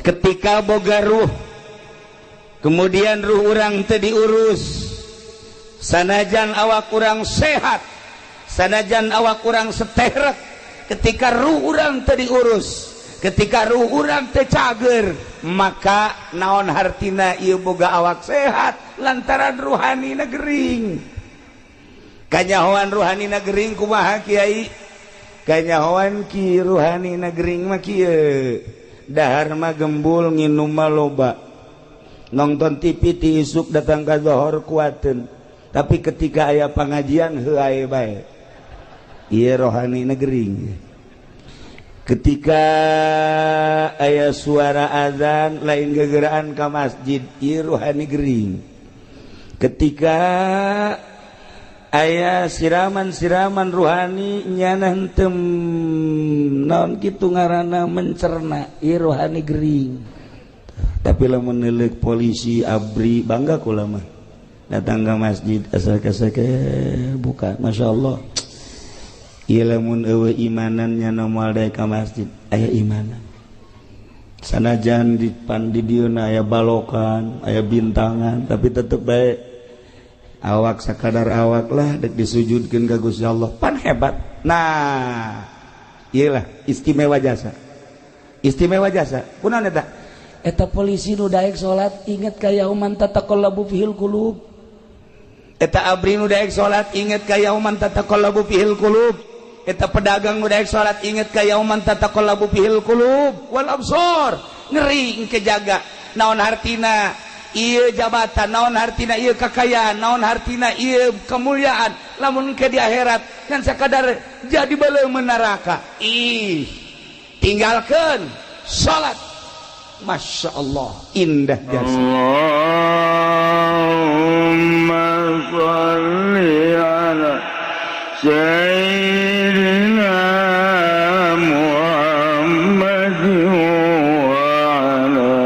ketika boga ruh kemudian ruh urang teu diurus, sanajan awak urang sehat, sanajan awak urang seterek, ketika ruh urang teu diurus, ketika ruh urang teu cager, maka naon hartina ieu boga awak sehat lantaran ruhanina gering. Kanyahoan ruhanina gering kumaha Kiai? Kanyahoan ki ruhanina gering mah kieu, dahar mah gembul nginum mah loba, nonton TV ti isuk datang ka zohor kuateun, tapi ketika aya pangajian heuae bae. Ieu rohanina gering. Ketika aya suara azan lain gegeraan ka masjid, ieu rohani gering. Ketika aya siraman-siraman ruhani nyana henteu naon kitu ngaranna mencerna, ieu rohani gering. Tapi lamun neuleuh polisi abri bangga kula mah datang ka masjid asal-kasake buka masyaallah. Ieu lamun eueuh imanan nyana moal daek ka masjid aya imanan. Sanajan di dieuna aya balokan, aya bintangan, tapi tetep bae awak sakadar awak lah dek disujudkeun ka Gusti Allah pan hebat. Nah iyalah istimewa jasa, istimewa jasa kunaon eta polisi nu daek salat inget ka yauman tataqallabu fihil qulub, eta abri nu daek salat inget ka yauman tataqallabu fihil qulub, eta pedagang nu daek salat inget ka yauman tataqallabu fihil qulub wal absar. Ngeri engke jaga naon hartina ieu jabatan, naon hartina ieu kakayaan, naon hartina ieu kemuliaan, lamun ke di akhirat ngan sakadar jadi baleung neraka. Ih, tinggalkeun salat. Masya Allah, indah jasa. Allahumma shalli ala sayyidina Muhammad wa ala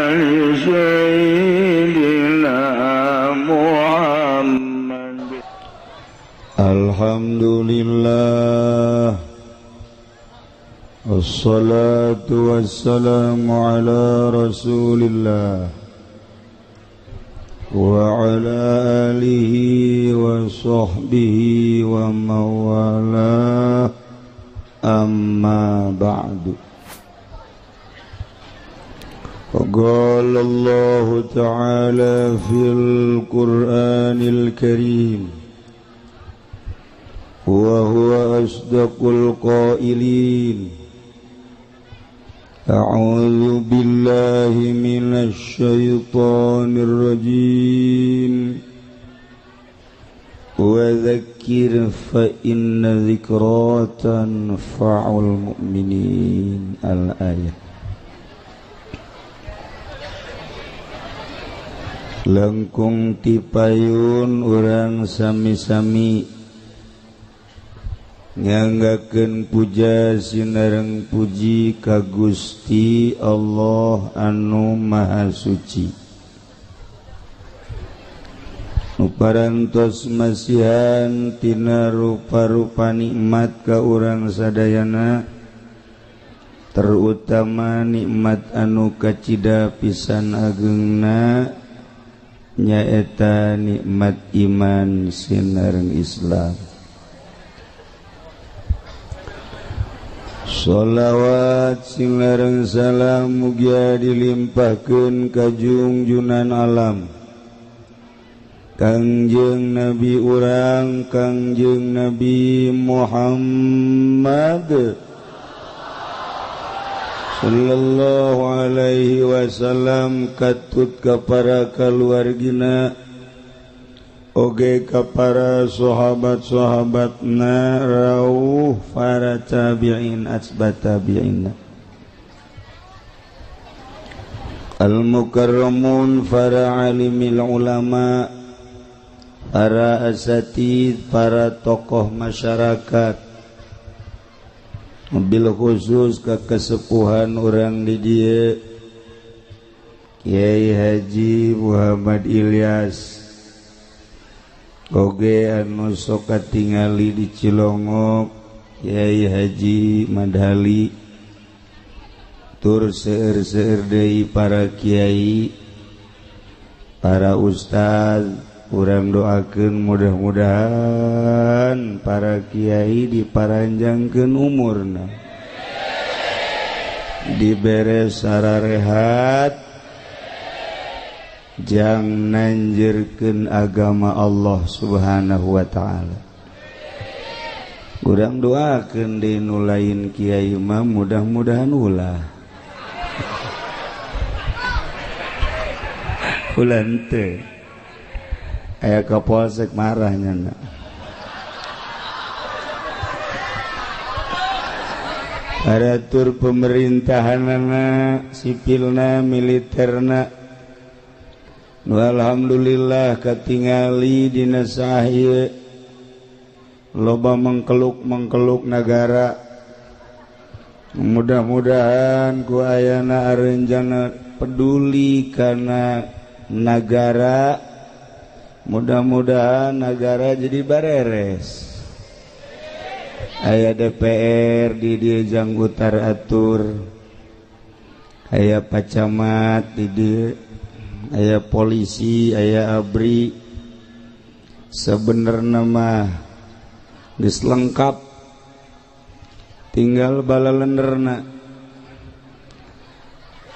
ali sayyidina Muhammad. Alhamdulillah, wassalatu wassalamu ala rasulillah wa ala alihi wa sahbihi wa mawala, amma ba'du. Qala Allah ta'ala fil Qur'anil Karim wa huwa asdaqul qailin. A'udzu billahi minasy syaithanir rajim. Wa dzakkir fa inna dzikra tanfa'ul mu'minin. Al-ayat. Langkung tipayun urang sami-sami nganggakeun puja sinareng puji ka Gusti Allah anu Maha Suci, nu parantos masihan tina rupa-rupa nikmat ka urang sadayana, terutama nikmat anu kacida pisan ageungna nyaeta nikmat iman sinareng Islam. Sholawat sinareng salam mugia dilimpahkeun ka junjunan alam Kangjeng Nabi urang Kangjeng Nabi Muhammad sallallahu alaihi wasallam, katut ka para kaluargina oge ka para sahabat-sahabatna rawuh para tabi'in atba tabi'in al-mukarramun para alimil ulama, para asatid, para tokoh masyarakat, bil khusus ka kesepuhan urang di dieu Kiai Haji Muhammad Ilyas, oge anu sok katingali di Cilongok Kiai Haji Madhali, tur seueur-seueur deui para kiai, para ustaz, urang doakeun mudah-mudahan para kiai diparanjangkeun umurna, dibere sararehat, jang nanjeurkeun agama Allah Subhanahu wa ta'ala. Urang doakeun deui nu lain kiai mah mudah-mudahan ulah. Ulah henteu. Aya kapolsek marahnya na. Aratur pemerintahanna, sipilna, militerna, nu alhamdulillah katingali dina saha loba mengkeluk negara. Mudah-mudahan ku ayana areunjana peduli kana negara, mudah-mudahan negara jadi bareres. Aya DPR di dieu janggutar atur, aya pacamat di dieu, aya polisi, aya abri, sebenarnya mah geus lengkap, tinggal balalenderna.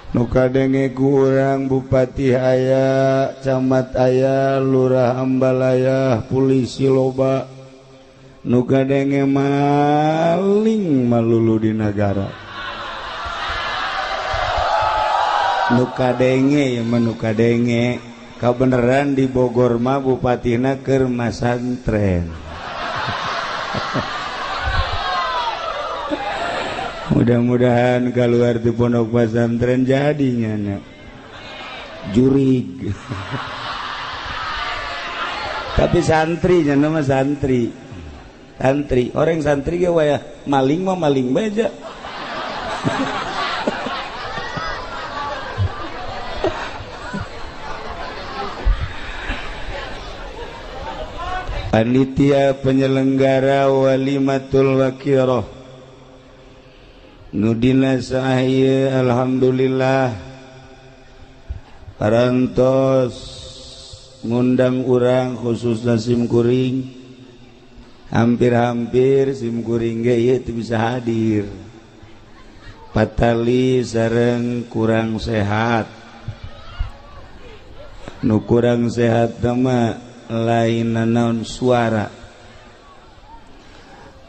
Nu kadenge ku urang bupati aya, camat aya, lurah ambal aya, polisi loba. Nu kadenge maling malulu di negara. Nu kadenge ya nu kadenge, kabeneran di Bogor mah bupatina keur masantren. Mudah-mudahan keluar di pondok pesantren jadinya na jurig. Tapi santri nya nama santri. Santri, orang santri ge waya maling mah maling baja. Panitia penyelenggara walimatul wakirah nudina sahaya alhamdulillah parantos ngundang urang khususna simkuring, hampir-hampir simkuring ge ieu teu bisa hadir, patali sareng kurang sehat. Nu kurang sehat mah lain naon suara,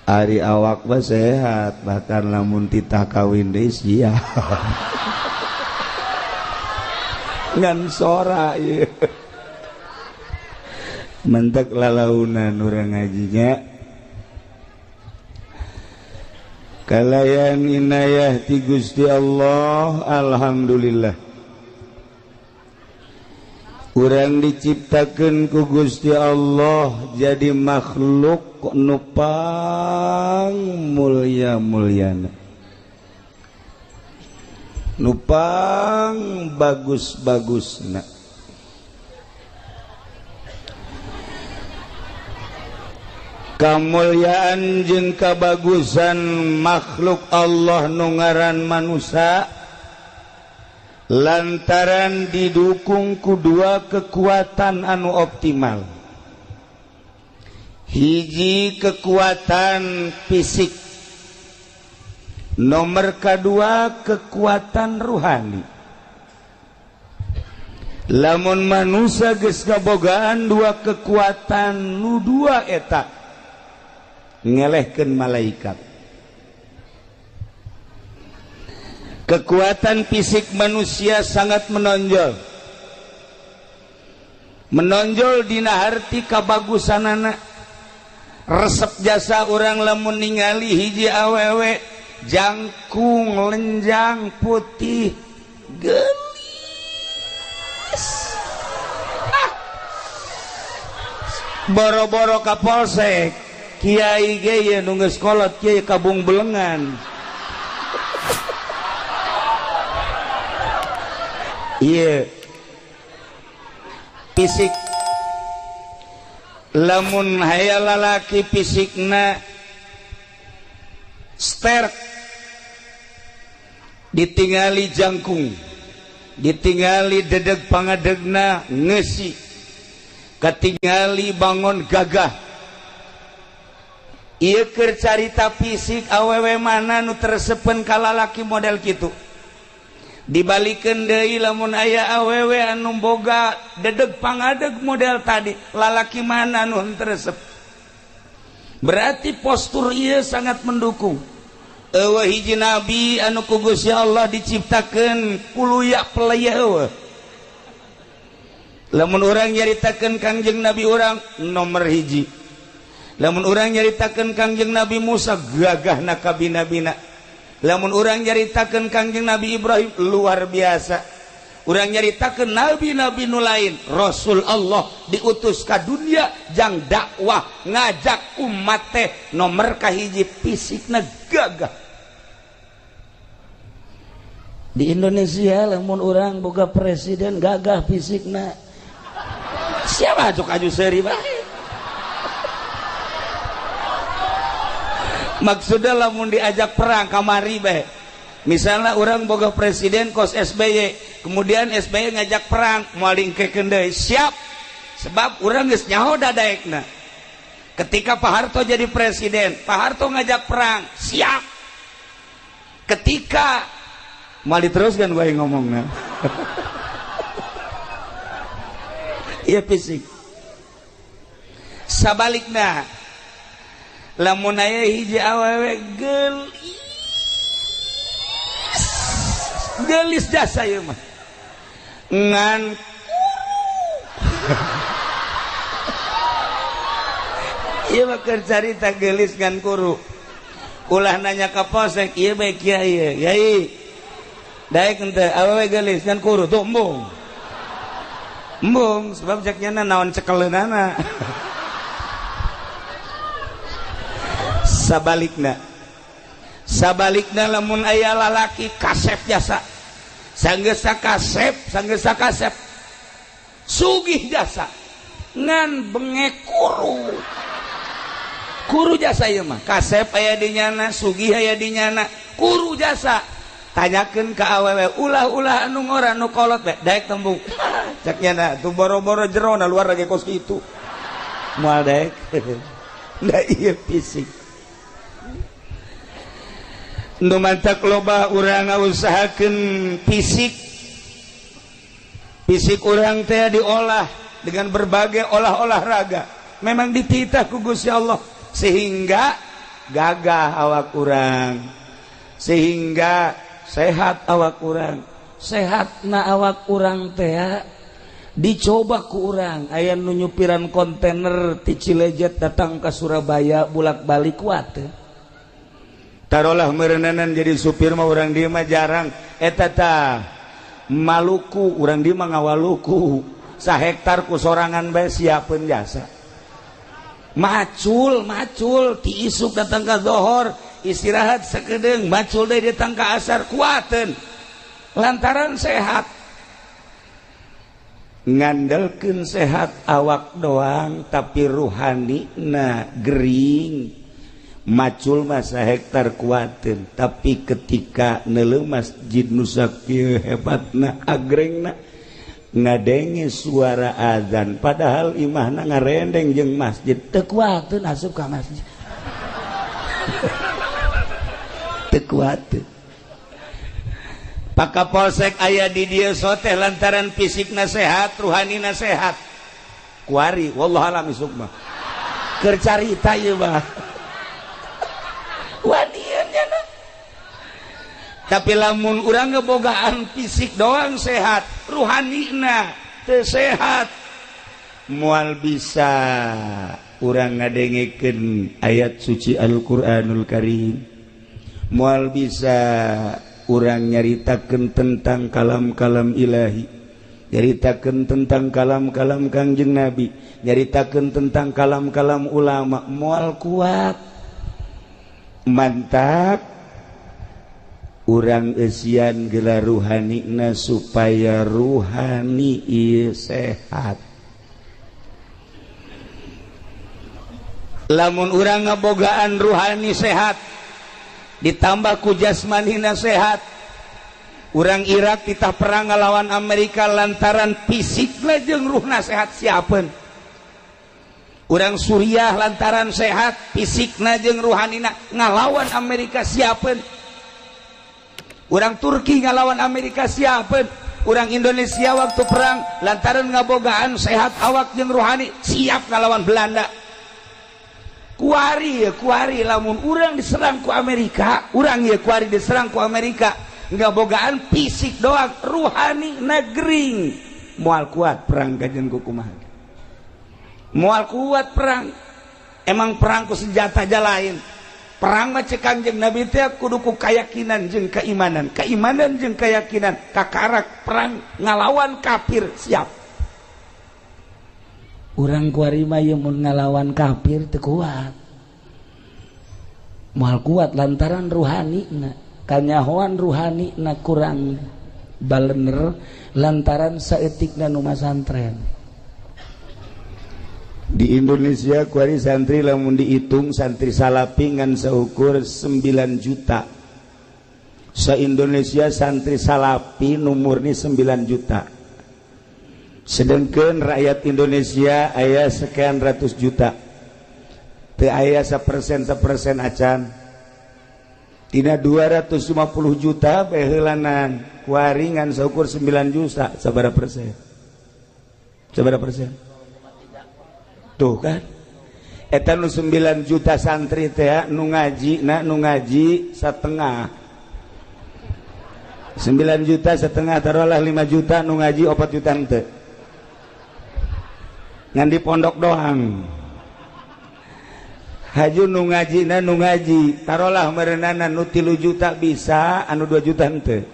ari awak mah sehat, bahkan lamun titah kawin deui sia ngan sora ieu mentek lalaunan urang ngajinya. Kalayan inayah ti Gusti Allah, alhamdulillah urang diciptakeun ku Gusti Allah jadi makhluk nupang mulya-mulyana, nupang bagus-bagusna. Kamulyaan jeung kabagusan makhluk Allah nu ngaran manusia lantaran didukung ku dua kekuatan anu optimal. Hiji kekuatan fisik, nomor kedua kekuatan ruhani. Lamun manusia geus kabogaan dua kekuatan nu dua eta ngelehkeun malaikat. Kekuatan fisik manusia sangat menonjol, menonjol dina harti kabagusanana. Resep jasa orang lamun ningali hiji awewe jangkung lenjang putih gelis, boro-boro ka polsek kiai ge ye nu geus kolot kiai kabung belengan. Iya fisik, lamun hayal lalaki fisikna sterk, ditingali jangkung, ditingali dedeg pangadegna ngesi, katingali bangun gagah. Ieu keur carita fisik awewe mana nu tersepen ka lalaki model kitu. Dibalikeun deui lamun aya awewe anu boga dedeg pangadeg model tadi, lalaki mana anu teresep. Berarti postur ieu sangat mendukung. Eueuh hiji nabi anu ku Gusti Allah diciptakeun kuluya pelaya eueuh. Lamun urang nyaritakeun Kangjeng Nabi urang nomor hiji. Lamun urang nyaritakeun Kangjeng Nabi Musa gagahna kabina-bina. Lamun urang nyaritakeun Kangjeng Nabi Ibrahim luar biasa. Urang nyaritakeun nabi-nabi nu lain, Rasul Allah diutus ka dunia jang dakwah ngajak umat teh nomor kahiji fisikna gagah. Di Indonesia lamun urang boga presiden gagah fisikna. Siapa cok aju seuri bae. Maksudnya lamun diajak perang kamari bae. Misalnya orang boga presiden kos SBY, kemudian SBY ngajak perang moal diengkekeun deui, siap. Sebab urang geus nyaho dadaekna. Ketika Pak Harto jadi presiden, Pak Harto ngajak perang, siap. Ketika moal diteruskan bae ngomongna. Iya fisik. Sabalikna lamun aya hiji awewe gelis jasa ieu mah ngan ieu mah keur carita gelis ngan kuru. Ulah nanya ka posek ieu bae kieu yai daek henteu awewe gelis ngan kuru tuh embung sebab jaknya naon cekeleunana. Sabalikna lamun aya lalaki kasep jasa, sanggesa kasep sugih jasa ngan bengek kuru jasa ieu mah. Kasep aya di nyana, sugih aya di nyana, kuru jasa. Tanyakeun ka awewe ulah anu ngora nu kolot bae daek tembung cak nyana tu boro-boro jerona luar lagi kos kitu moal daek. Da ieu fisik. Nu mantak loba urang ngausahakeun fisik urang teh diolah dengan berbagai olahraga. Memang dititah ku Gusti Allah sehingga gagah awak urang, sehingga sehat awak urang. Sehatna awak urang teh dicoba ku urang. Aya nu nyupiran kontainer ti Cilejet datang ka Surabaya bolak-balik kuat teh. Taruhlah meureunanan jadi supir mah urang dieu mah jarang eta tah Maluku, urang dieu mah ngawaluku. Sahektar ku sorangan bae siapeun jasa. Macul ti isuk datang ka zohor, istirahat sakedeung, macul deui datang ka asar kuateun. Lantaran sehat. Ngandelkeun sehat awak doang tapi ruhanina gering. Macul masa hektar kuatin, tapi ketika neuleuh masjid nu sakieu hebatna agrengna ngadenge suara azan padahal imahna ngarendeng jeung masjid teu kuatin asup ka masjid. Teu kuatin. Pak Kapolsek aya di dieu soteh lantaran fisikna sehat, ruhanina sehat. Kuari wallahu alam isuk mah. Keur carita ieu mah. Wadiannya tapi lamun urang ngebogaan fisik doang sehat, ruhanina teu sehat. Moal bisa urang ngadengekeun ayat suci Al-Qur'anul Karim, moal bisa urang nyaritakeun tentang kalam-kalam ilahi, nyaritakeun tentang kalam-kalam Kangjeng Nabi, nyaritakeun tentang kalam-kalam ulama, moal kuat. Mantap urang eusian geula ruhanina supaya ruhani ieu sehat. Lamun urang ngabogaan ruhani sehat ditambah ku jasmanina sehat, urang Irak titah perang ngalawan Amerika lantaran fisikna jeung ruhna sehat siapeun. Urang Suriah lantaran sehat fisikna jeung ruhanina ngalawan Amerika siapeun. Urang Turki ngalawan Amerika siapeun. Urang Indonesia waktu perang lantaran ngabogaan sehat awak jeung ruhani siap ngalawan Belanda. Kuari lamun urang diserang ku Amerika, urang ye kuari diserang ku Amerika, ngabogaan fisik doang, ruhani negering. Moal kuat perang kajen ku kumaha. Moal kuat perang. Emang perang ku senjata aja lain. Perang mah cek Kangjeng Nabi teh kudu ku keyakinan jeung keimanan. Keimanan jeung keyakinan kakarak perang ngalawan kafir siap. Urang kuari mah ye mun ngalawan kafir teu kuat. Moal kuat lantaran ruhanina. Kanyahoan ruhanina kurang balener lantaran saeutikna nu masantren. Di Indonesia kuari santri lamun dihitung santri salapi ngan seukur 9 juta. Sa-Indonesia santri salapi numurni 9 juta. Sedangkan rakyat Indonesia aya sekian ratus juta. Teu aya 1% acan. Tina 250 juta bae heulanan kuari ngan seukur 9 juta sabaraha persen? Sabaraha persen? Tuh kan eta nu 9 juta santri teh nu ngaji setengah 9 juta setengah taruhlah 5 juta nu ngaji 4 juta teu ngan di pondok doang. Haju nu ngaji taruhlah merenana nu 3 juta bisa anu 2 juta teu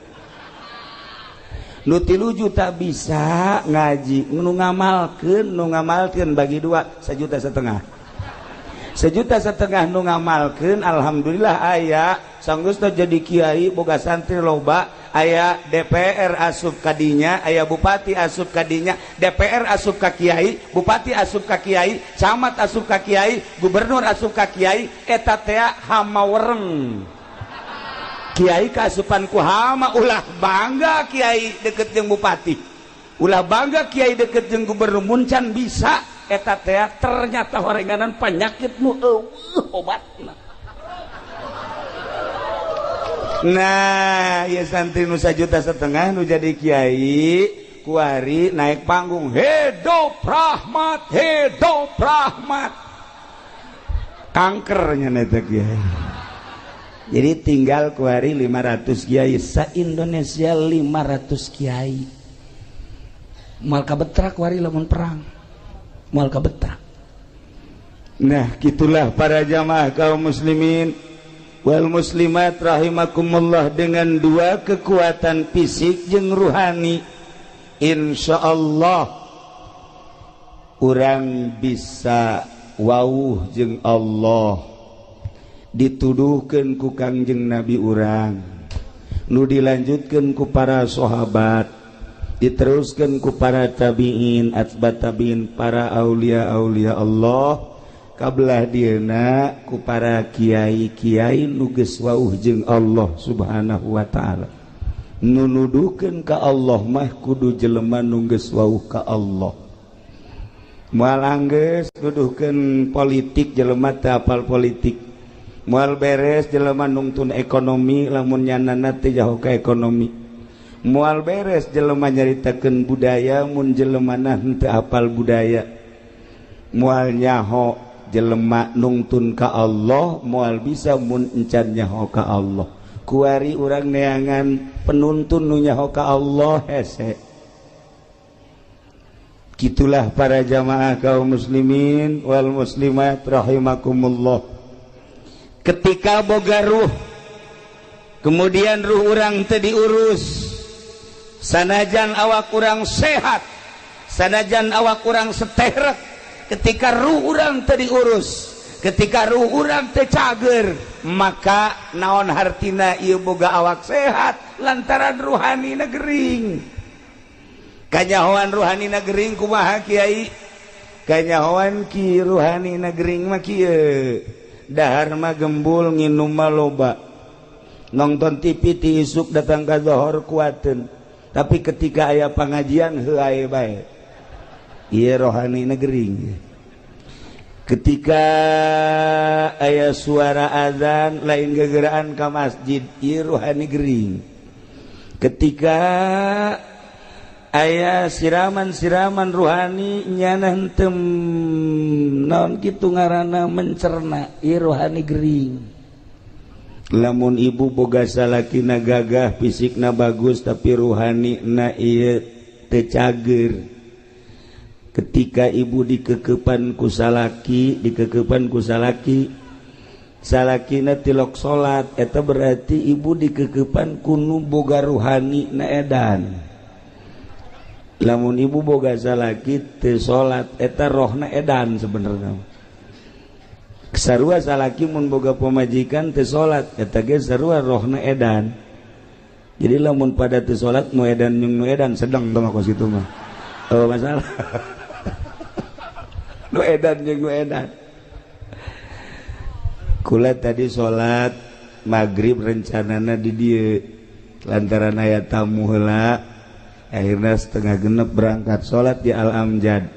nu 3 juta bisa ngaji nu ngamalkeun bagi 2 1,5 juta 1,5 juta nu ngamalkeun alhamdulillah aya sanggeus jadi kiai boga santri loba aya DPR asup kadinya aya bupati asup kadinya DPR asup ka kiai bupati asup ka kiai camat asup ka kiai gubernur asup ka kiai eta teh hamawereng. Kiai kasupan ku hama ulah bangga kiai deket jeung bupati. Ulah bangga kiai deket jeung gubernur muncan bisa eta teh ternyata horenganan penyakit nu obatna. Nah, ya santri nu 1,5 juta nu jadi kiai kuari naik panggung hidup rahmat kankernya eta kiai. Jadi tinggal kuari 500 kiai sa-Indonesia 500 kiai. Moal kabetrak kuari lamun perang. Moal kabetrak. Nah, gitulah para jamaah kaum muslimin wal muslimat rahimakumullah dengan 2 kekuatan fisik jeung ruhani. Insyaallah urang bisa wauh jeung Allah. Dituduhkeun ku Kangjeng Nabi urang nu dilanjutkeun ku para sahabat diteruskeun ku para tabiin atba tabiin para aulia Allah kabelah dieuna ku para kiai-kiai nu geus wauh jeung Allah Subhanahu wa taala. Nu nuduhkeun ka Allah mah kudu jelema nu geus wauh ka Allah. Moal anggeus nuduhkeun politik jelema teu apal politik. Moal beres jelema nungtun ekonomi lamun nyanana teh jauh ka ekonomi. Moal beres jelema nyaritakeun budaya mun jelemana henteu apal budaya. Moal nyaho jelema nungtun ka Allah moal bisa mun encan nyaho ka Allah. Kuari urang neangan penuntun nu nyaho ka Allah hese. Gitulah para jamaah kaum muslimin wal muslimat rahimakumullah. Ketika boga ruh kemudian ruh urang teu diurus sanajan awak urang sehat sanajan awak urang seterek ketika ruh urang teu diurus ketika ruh urang teu cager maka naon hartina ieu boga awak sehat lantaran ruhanina gering. Kanyahoan ruhanina gering kumaha kiai? Kanyahoan ki ruhanina gering mah kieu dahar mah gembul nginum mah loba nonton TV ti isuk datang ka zuhur kuateun tapi ketika aya pengajian heuh aya bae ieu rohani negering ketika aya suara azan lain gegeraan ka masjid ieu rohani gering ketika aya siraman-siraman rohani nyana henteu naon kitu ngaranna mencerna ieu rohani gering lamun ibu boga salakina gagah fisikna bagus tapi rohani na ieu teu cager ketika ibu dikekepan ku salaki salakina tilok salat eta berarti ibu dikekepan kuno boga rohani na edan lamun ibu boga salaki teu salat eta rohna edan sebenarnya sarua salaki mun boga pamajikan teu salat eta ge sarua rohna edan jadi lamun pada teu salat nu edan jeung nu edan sedang tong kos kitu mah oh masalah nu edan jeung nu edan kula tadi salat maghrib rencanana di dieu lantaran aya tamu heula akhirna setengah genep berangkat salat di Al Amjad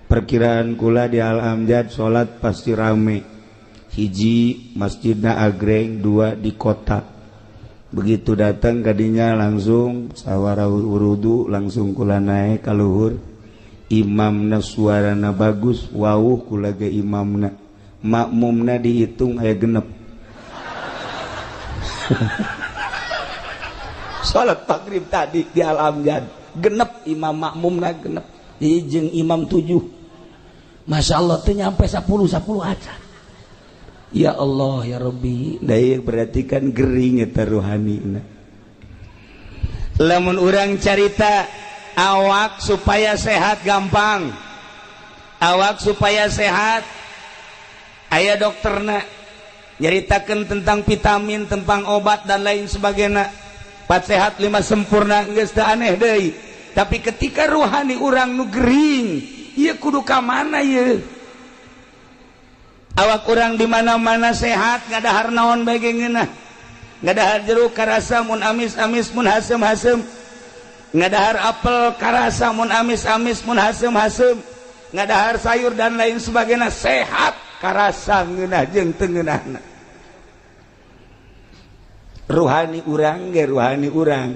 perkiraan kula di Al Amjad salat pasti rame hiji masjidna agreng dua di kota begitu datang kadinya langsung sawara wudu langsung kula naik ka luhur imamna suarana bagus wawuh kula ge imamna makmumna dihitung aya genep salat maghrib tadi di Al Amjad genep imam makmumna genep jeung imam 7 Masya Allah teh nyampe 10 acan ya Allah ya Rabbi da berarti kan gering eta rohanina lamun urang carita awak supaya sehat gampang awak supaya sehat aya dokterna nyaritakeun tentang vitamin tentang obat dan lain sebagainya 4 sehat 5 sempurna geus teu aneh deui tapi ketika rohani urang nu gering ieu kudu ka mana ieu awak urang di mana-mana sehat ngadahar naon bae ge ngeunah ngadahar jeruk karasa mun amis-amis mun hasem-hasem ngadahar apel karasa mun amis-amis mun hasem-hasem ngadahar sayur dan lain sebagainya sehat karasa ngeunah jeung teu ngeunahna rohani urang ge rohani urang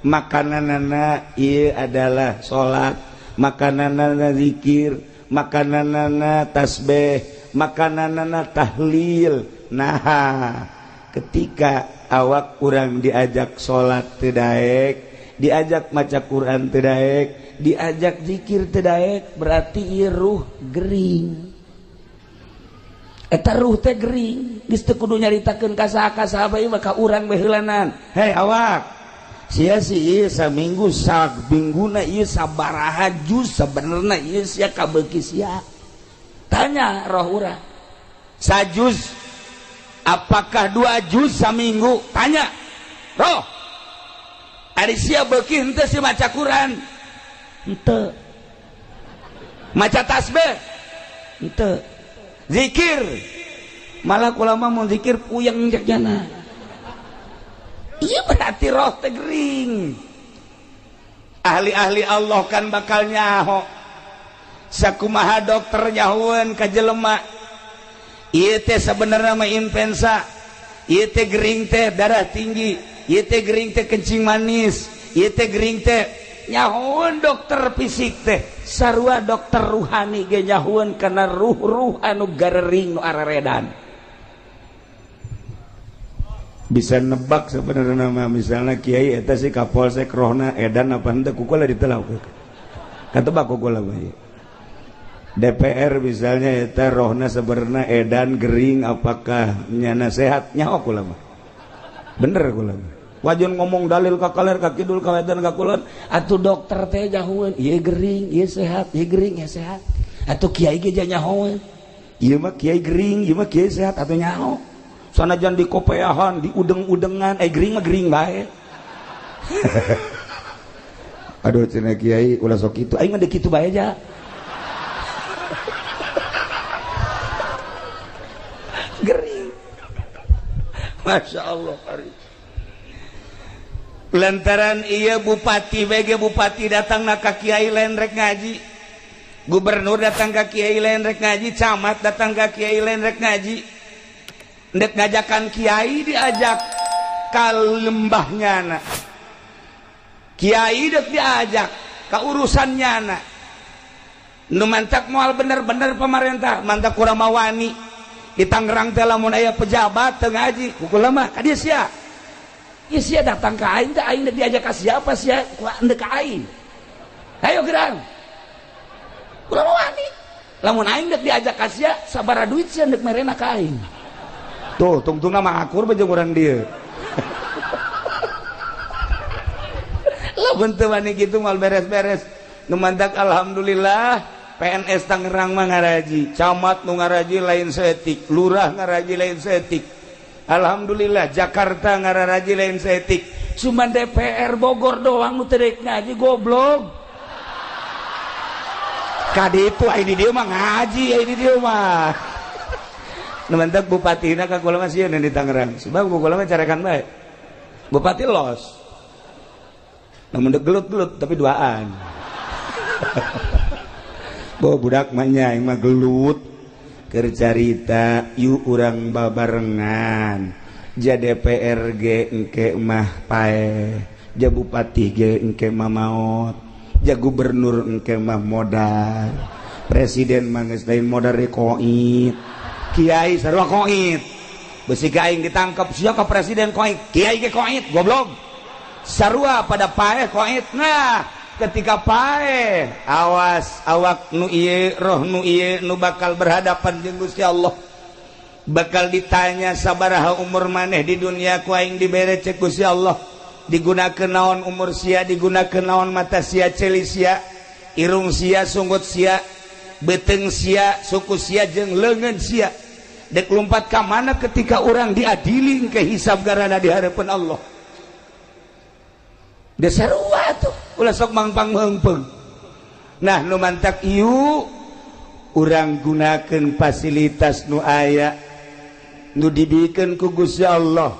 makananana ieu adalah salat makananana zikir makananana tasbih makananana tahlil nah ketika awak urang diajak salat teu daek diajak maca Quran teu daek diajak zikir teu daek berarti ieu ruh gering eta ruh teh gering geus teu kudu nyaritakeun ka saha bae mah ka urang bae heulanan hei awak sia si ieu saminggu samingguna ieu sabaraha juz sabenerna ieu sia kabeuki sia tanya roh urang sajuz apakah 2 juz saminggu tanya roh ari sia beuki henteu si maca Quran henteu maca tasbih henteu zikir malah kula mah mun zikir puyeng jagjana iya berarti roh teh gering ahli-ahli Allah kan bakal nyaho sakumaha dokter nyahoeun ka jelema ieu teh sabenerna mah influenza ieu teh gering teh darah tinggi ieu teh gering teh kencing manis ieu teh gering teh nyahoeun dokter fisik teh sarua dokter ruhani ge nyahoeun kana ruh-ruh anu garering nu araredan bisa nebak sebenarnya mah misalnya kiai eta si kapolsek rohna edan apa henteu kukula ditelau katebak kukula bae DPR misalnya eta rohna sebenarnya edan gering apakah nyana sehat nyaho kula mah bener kula mah wajan ngomong dalil ka kaler ka kidul ka wetan ka kulon atuh dokter teh nyahoeun ieu gering ieu sehat ieu gering ieu sehat atuh kiai ge nyahoeun ieu mah kiai gering ieu mah kiai sehat atuh nyaho sanajan di kopeahan di udeng-udengan gering mah gering bae aduh cenah kiai ulah sok kitu aing mah deuk kitu bae aja gering Masya Allah lantaran iya bupati BG bupati datang na ka kiai lain rek ngaji, gubernur datang ka kiai lain rek ngaji, camat datang ka kiai lain rek ngaji, ndek ngajakan kiai diajak ka lembahnya na kiai dek diajak ka urusannya na nu mantak moal bener-bener pemerintah mantak kurang mawani di Tangerang teh lamun aya pejabat teu ngaji kukula mah ka dieu sia ieu sia datang ka aing teh aing diajak ka siapa sia ku endek ka aing ayo gerang kurang mawani lamun aing dek diajak ka sia sabaraha duit sia endek merena ka aing tuh tungtungna mangakur jeung urang dieu lamun teu wani kitu mal beres-beres nu mantak alhamdulillah PNS Tangerang mah ngaraji, camat nu ngaraji lain seetik, lurah ngaraji lain seetik. Alhamdulillah Jakarta ngaraji lain seetik. Cuma DPR Bogor doang nu teu deuk ngaji goblok. Kadi itu ini dia mah ngaji, ini dia mah. Nu mantak bupatina ka kula mah sieun di Tangerang. Sebab kula mah carekan bae. Bupati los. Namun dek gelut-gelut tapi duaan. Bo budak manya yang mah gelut keur carita yuk urang babarengan ja DPR ge engke mah pae ja bupati ge engke mah maot ja gubernur engke mah modal presiden mah geus lain modal koit kiai sarua koit beusi ka aing ditangkap sia ka presiden koit kiai ge koit goblok sarua pada pae koit. Nah ketika pae awas awak nu ieu roh nu ieu nu bakal berhadapan jeung Gusti Allah bakal ditanya sabaraha umur maneh di dunia ku aing dibere cek Gusti Allah digunakeun naon umur sia digunakeun naon mata sia ceuli sia irung sia sunggut sia beuteung sia suku sia jeung leungeun sia dek lumpat ka mana ketika urang diadili ke hisab garana di hareupeun Allah. Dasar tuh ulah sok mangpang meungpeung. Nah nu mantak ieu urang gunakeun fasilitas nu aya nu dibikeun ku Gusti Allah.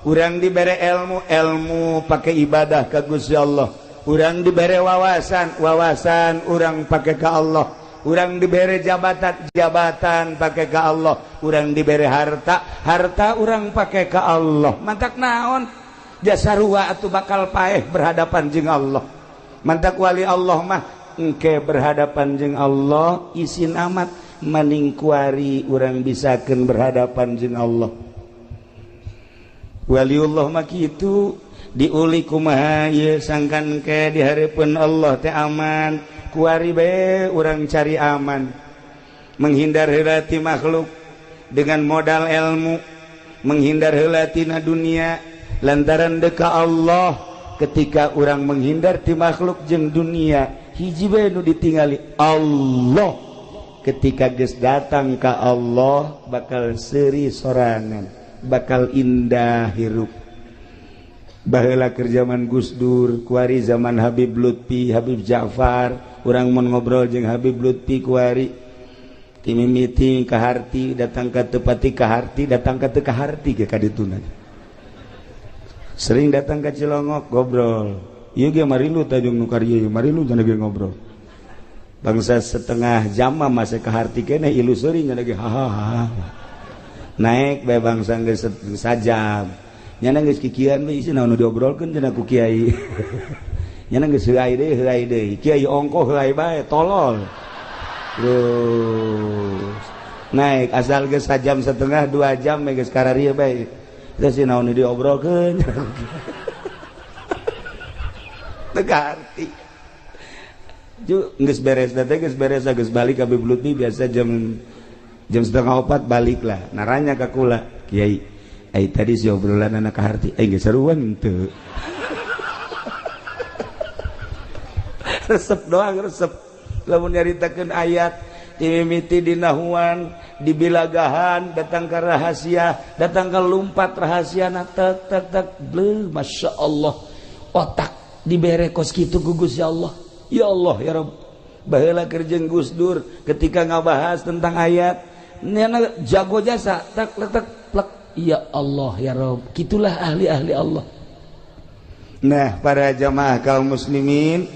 Urang dibere ilmu pake ibadah ka Gusti Allah. Urang dibere wawasan urang pake ka Allah. Urang dibere jabatan pake ka Allah. Urang dibere harta urang pake ka Allah. Mantak naon? Jasa rua atuh bakal paeh berhadapan jeung Allah. Mantak wali Allah mah engke berhadapan jeung Allah isin amat maning kuari urang bisakeun berhadapan jeung Allah. Waliullah mah kitu diuli kumaha ieu sangkan ke di hareupeun Allah teh aman. Kuari bae urang cari aman. Menghindar heula ti makhluk dengan modal ilmu, menghindar heula tina dunia. Lantaran deka Allah ketika orang menghindar ti makhluk jeung dunia hiji bae nu ditingali Allah ketika geus datang ka Allah bakal seuri sorangan bakal indah hirup. Baheula keur zaman Gus Dur kuari zaman Habib Lutfi Habib Ja'far urang mun ngobrol jeung Habib Lutfi kuari ti mimiti ka harti datang ka teu pati ka harti datang ka teu ka harti ge ka dituna. Sering datang ke Cilongok ngobrol. Ieu ge marilu tajung nu karya ieu marilu cenah ge ngobrol. Bangsa setengah jam mah masih ka harti keneh ilu seuring cenah ge hahaha. Naik bae bangsa geus sajam. Nyana geus kikieuan we isi naon nu diobrolkeun cenah ku kiai. Nyana geus heuai deui. Kiai ongko heuai bae tolol. Terus naik asal geus sajam setengah 2 jam geus kararieu bae. Terus si naon diobrolkeun teka arti geus beres teh geus balik ka Habib Lutfi biasa jam 3:30 balik lah naranya ka kula kiai ai tadi si obrolan anak ka harti ai geus saruan teu resep doang resep lamun nyaritakeun ayat dimimiti dinahuan di bilagahan datang ke rahasia datang ke lumpat rahasia tek bleu masya Allah otak dibere kos kitu ku Gusti Allah ya Allah ya Rabb baheula keur jeung Gus Dur ketika ngabahas tentang ayat nyana jago jasa tak letek plek ya Allah ya Rabb. Gitulah ahli-ahli Allah. Nah, para jamaah kaum muslimin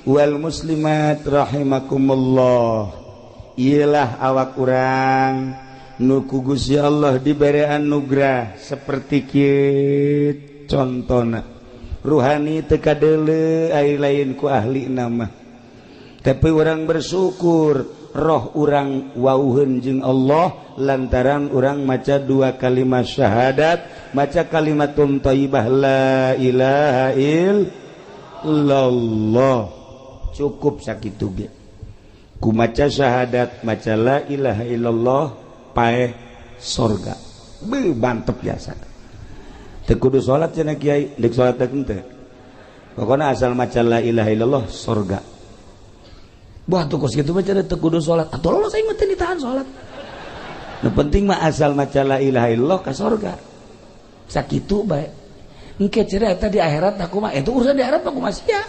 wal muslimat rahimakumullah. Ialah awak urang nu ku Gusti Allah dibere anugerah seperti kieu contona. Ruhani teu kadeuleu ai lain ku ahli nama. Tapi urang bersyukur roh urang wauheun jeung Allah lantaran urang maca 2 kalimat syahadat, maca kalimatun thayyibah la ilaha illallah. Cukup sakitu ge. Ku maca syahadat, maca la ilaha illallah paeh surga. Beuh mantep biasa. Teu kudu salat cenah kiai, deuk salat teh henteu. Pokona asal maca la ilaha illallah surga. Wah tuh kos gitu macam teu kudu salat. Atuh Allah saya mah teu ditahan salat. Nu penting mah asal maca la ilaha illallah ka surga. Sakitu bae. Engke cenah eta di akhirat aku mah itu urusan di akhirat aku mah sia.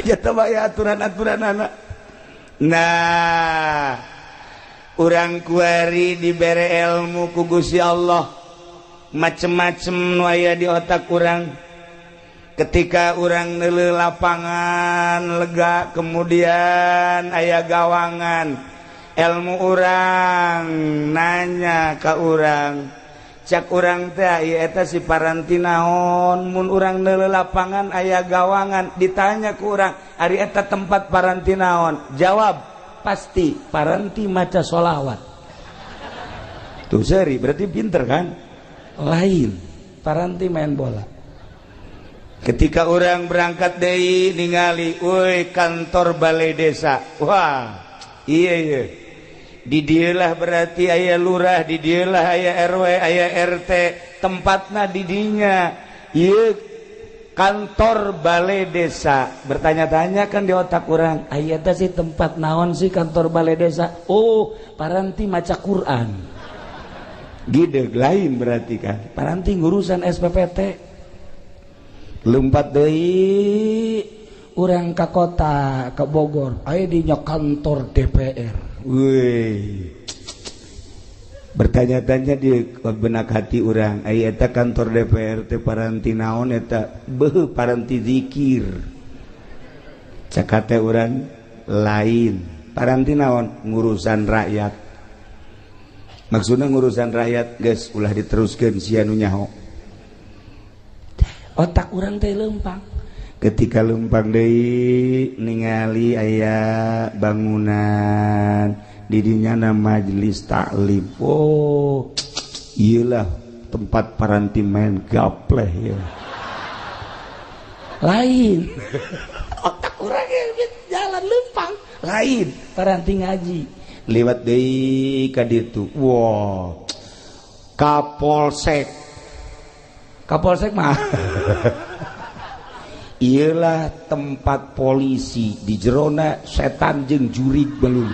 Jata bae aturan-aturanana. Nah, urang kuari dibere ilmu ku Gusti Allah macem-macem nu aya di otak urang. Ketika urang neuleuh lapangan lega, kemudian aya gawangan, ilmu urang nanya ka urang, cak urang teh ieu eta si paranti naon mun urang neuleuh lapangan aya gawangan, ditanya ku urang ari eta tempat paranti naon, jawab pasti paranti maca sholawat. Tuh seri berarti pinter kan? Lain paranti main bola. Ketika orang berangkat deui ningali euy kantor balai desa, wah iya di dieu lah berarti aya lurah, di dieu lah aya RW, aya RT, tempatna di dinya. Ieu kantor balai desa. Bertanya-tanya kan di otak orang, aya teh si tempat naon sih kantor balai desa? Oh, paranti maca Quran. Gideg lain berarti kan. Paranti ngurusan SPPT. Lumpat deui urang ka kota ka Bogor, aya dinya kantor DPR. Weuy. Bertanya-tanya di benak hati urang, aya eta kantor DPR teh paranti naon eta? Beuh paranti zikir. Caka teh urang lain. Paranti naon? Ngurusan rakyat. Maksudna ngurusan rakyat geus ulah diteruskeun sia nu nyaho. Otak urang teh leumpang. Ketika leumpang deui ningali aya bangunan di dinya na majelis taklim. Oh, iyalah tempat paranti main gapleh ya. Lain. Otak urang jalan leumpang. Lain paranti ngaji. Liwat deui ka ditu. Wow. Kapolsek. Kapolsek mah ialah tempat polisi di jerona setan jeung jurig belum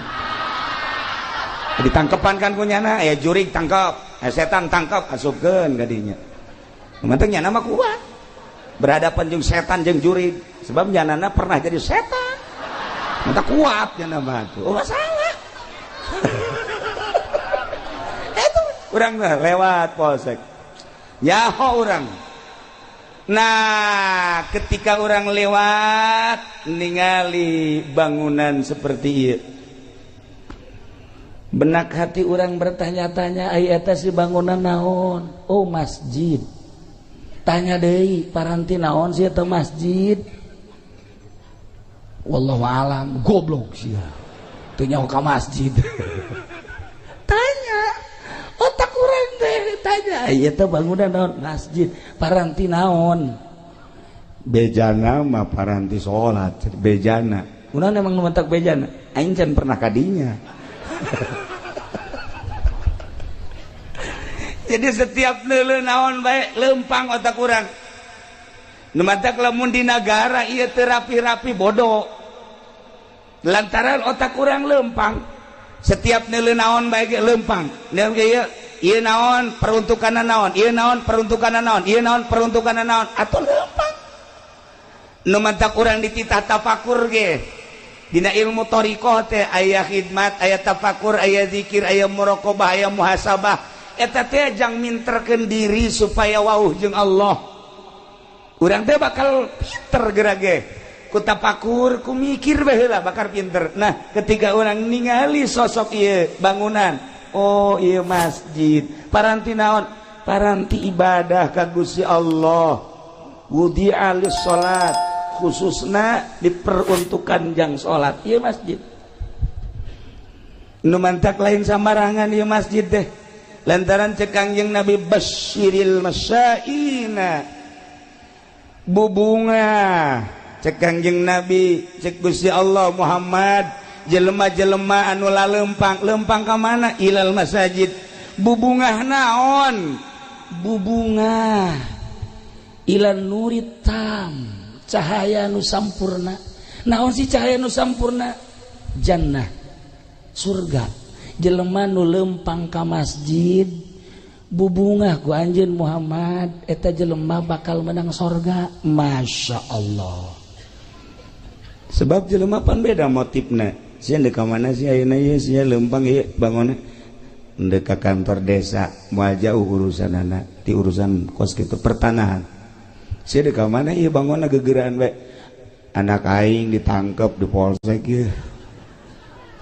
ditangkepan kan kunyana ya jurig tangkap setan tangkap asupkeun ka dinya manteng nyana mah kuat berhadapan jeung setan jeung jurig sebab nyanana pernah jadi setan manteng kuat nyana mah tuh oh masalah itu urang lewat polsek nyaho orang. Nah, ketika orang lewat ningali bangunan seperti ieu. Benak hati orang bertanya-tanya, ai eta si bangunan naon? Oh, masjid. Tanya deui, paranti naon sih eta masjid? Wallahu alam, goblok sia. Teu nyaho ka masjid. Tanya otak urang teh tanya ieu teh bangunan naon? Masjid. Paranti naon? Bejana mah paranti salat, bejana. Urang emang nu mentak bejana. Aing can pernah kadinya. Jadi setiap neuleuh naon bae leumpang otak urang. Nu mentak lamun di nagara ieu teu rapi-rapi bodoh. Lantaran otak urang leumpang. Setiap neuleuh naon bae ge leumpang. Neuleuh ge ieu naon peruntukanna naon, ieu naon peruntukanna naon, ieu naon peruntukanna naon, atuh leumpang. Nu mantak urang dititah tafakur ge Dina ilmu thariqah teh aya khidmat, aya tafakur, aya zikir, aya muraqabah, aya muhasabah. Eta teh jang minterkeun diri supaya wauh jeung Allah. Urang teh bakal pinter gerage. Ku tafakur, ku mikir bae heula bakal pinter. Nah, ketika urang ningali sosok ieu bangunan, oh ieu masjid. Paranti naon? Paranti ibadah ka Gusti Allah. Wudi'a lis salat. Khususna diperuntukkan jang sholat ieu masjid nu mantak lain sambarangan ieu masjid teh lantaran cek Kangjeng Nabi basyiril masyaina bubunga cek Kangjeng Nabi cek Gusti Allah Muhammad jelema-jelema anu lempang ka mana ilal masajid bubungah naon bubunga ilan nuritam cahaya nu sampurna. Naon si cahaya nu sampurna? Jannah, surga. Jelema nu lempang ka masjid bubungah ku anjeun Muhammad eta jelema bakal menang surga. Masya Allah. Sebab jelema pan beda motifna. Sia deuk ka mana sih ayeuna ieu sia lempang ieu bangunna deuk ka kantor desa moal jauh urusanana ti urusan kos kitu pertanahan. Sia deuk ka mana ieu bangunna gegeraan bae anak aing ditangkep di polsek ieu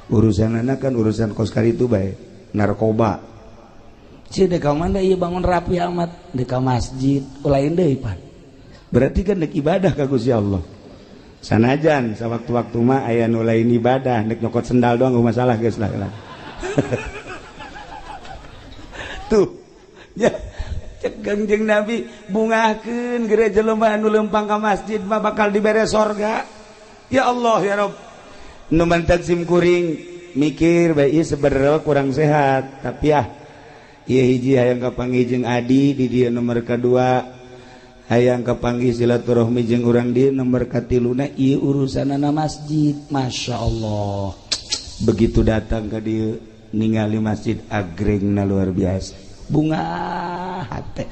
urusanana kan urusan kos karitu bae narkoba. Sia deuk ka mana ieu bangun rapi amat deuk ka masjid lain deui pan berarti kan deuk ibadah ka Gusti Allah. Sanajan sawaktu-waktu mah aya nu lain ibadah deuk nyokot sendal doang masalah geus lah. Tuh ya cek Kangjeng Nabi bungakeun gereja jelema anu lempang ka masjid mah bakal dibere sorga. Ya Allah ya Rabb. Nu mantak sim kuring mikir bae ieu sebenarnya kurang sehat tapi ieu hiji hayang kapanggih jeung Adi di dieu nomor kadua hayang kapanggih silaturahmi jeung urang di nomor katiluna ieu urusanana masjid. Masya Allah begitu datang ka dieu ningali masjid agrengna luar biasa bunga hate.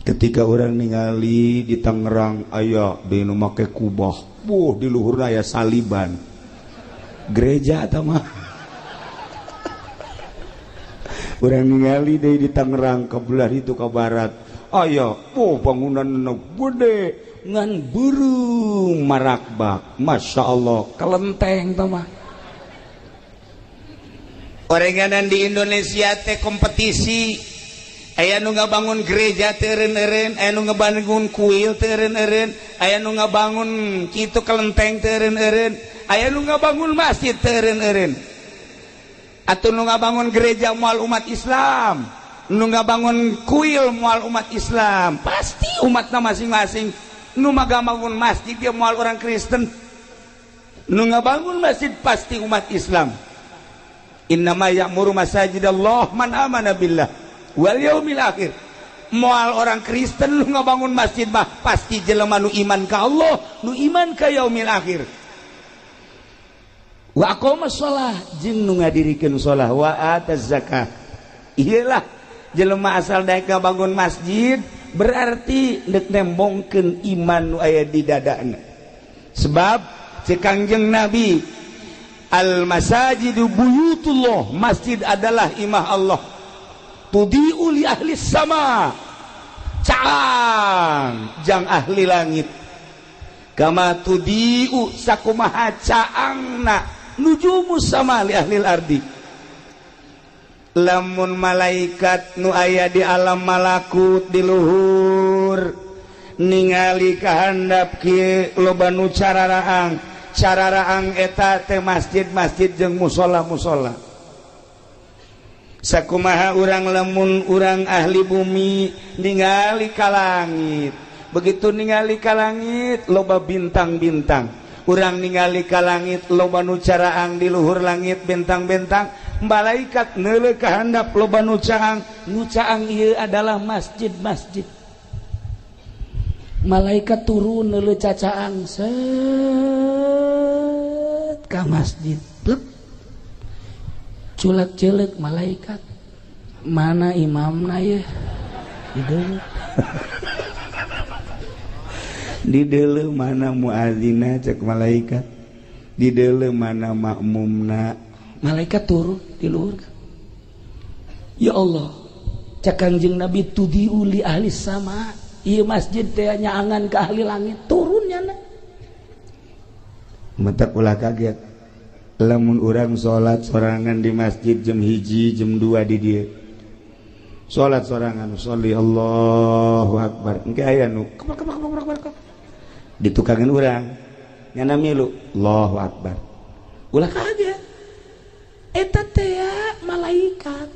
Ketika orang ningali di Tangerang aya di nu make kubah di luhurna aya saliban gereja eta mah urang ningali deui di Tangerang ka belah itu ka barat aya bangunan nu gede ngan burung marakbak. Masya Allah kelenteng tah mah. Orenganan di Indonesia teh kompetisi aya nu ngabangun gereja teu eureun-eureun aya nu ngabangun kuil teu eureun-eureun aya nu ngabangun kitu kelenteng teu eureun-eureun aya nu ngabangun masjid teu eureun-eureun atuh nu ngabangun gereja moal umat Islam nu ngabangun kuil moal umat Islam pasti umatna masing-masing nu ngabangun masjid dia moal orang Kristen nu ngabangun masjid pasti umat Islam. Innama ya'muru masajidallah man amana billah wal yaumil akhir. Moal orang Kristen lu ngabangun masjid mah pasti jelema nu iman ka Allah, nu iman ka yaumil akhir. Wa aqamas shalah jeung nu ngadirikeun shalah wa ataz zakah. Iyalah jelema asal daek ngabangun masjid berarti deuk nembongkeun iman nu aya di dadana. Sebab cek Kangjeng Nabi al-masajidu buyutullah, masjid adalah imah Allah. Tudi'u li ahli sama, caang jang ahli langit. Kama tudi'u sakumaha caangna nujumus sama li ahli ardi. Lamun malaikat nu aya di alam malakut di luhur ningali kahandap kieu loba nu cararaang eta teh masjid-masjid jeung musola-musola. Sakumaha urang lamun urang ahli bumi ningali ka langit, begitu ningali ka langit loba bintang-bintang, urang ningali ka langit loba nu caraang di luhur langit bintang-bintang, malaikat neuleuh ka handap loba nu caang ieu adalah masjid-masjid. Malaikat turun neuleuh cacaang set ka masjid plek culek-culek malaikat mana imamna ye di deuleuh mana muadzina cek malaikat di dalam mana makmumna malaikat turun di luhur. Ya Allah, cak Kangjeng Nabi tudiu li ahli sama. Ieu masjid teh nyaangan ka ahli langit, turunnya na. Mentak ulah kaget. Lamun urang salat sorangan di masjid jam 1 jam 2 di dieu. Salat sorangan, sholli Allahu akbar. Engke aya nu ditukangan urang. Nyana milu Allahu akbar. Ulah kaget. Eta teh malaikat.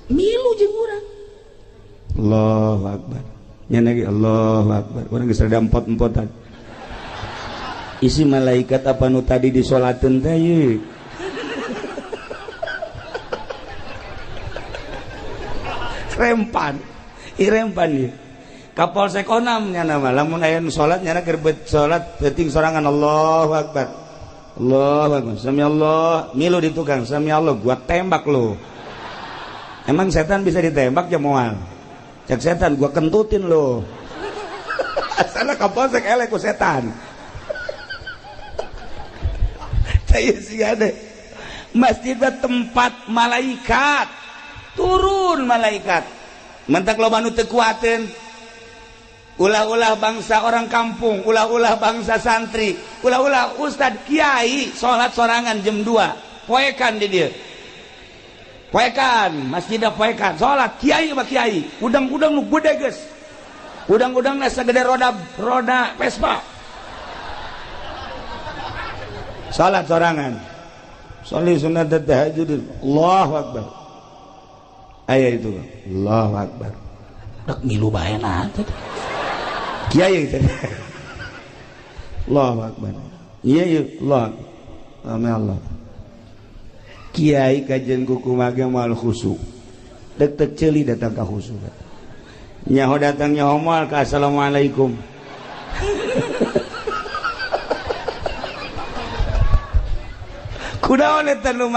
Milu jeung urang. Allahu akbar. Nyana ge Allahu akbar. Urang geus rada empot-empotan. Isi malaikat apa nu tadi disolateun teh ye. Rempan. Irempan ye. Kapolsek Onam nya nama lamun aya nu salat nya keur salat teuting sorangan Allahu akbar. Allahu akbar. Sami Allah, milu di tukang sami Allah gua tembak lu. Emang setan bisa ditembak ya moal. Cek setan gua kentutin lu. Asana kapolsek elek ku setan. Saya sih ada. Masjid tempat malaikat. Turun malaikat. Mentak loba nu teu kuateun. Ulah-ulah bangsa orang kampung, ulah-ulah bangsa santri, ulah-ulah ustad kiai salat sorangan jam 2. Poekan di dieu. Poekan, masjidna poekan, salat kiai mah kiai. Udang-udang nu gede geus. Udang-udangna sagede roda Vespa. Salat sorangan. Sholli sunat tahajud. Allahu akbar. Aya itu. Allahu akbar. Dak milu bae na teh. Kiai teh. Allahu akbar. Iya Allah. Amin Allah. Kiai kajian kuku mage moal khusyuk. Dek ceuli datang ka khusyuk. Nyaho datang nyaho moal ka assalamualaikum. Kunaon eta nu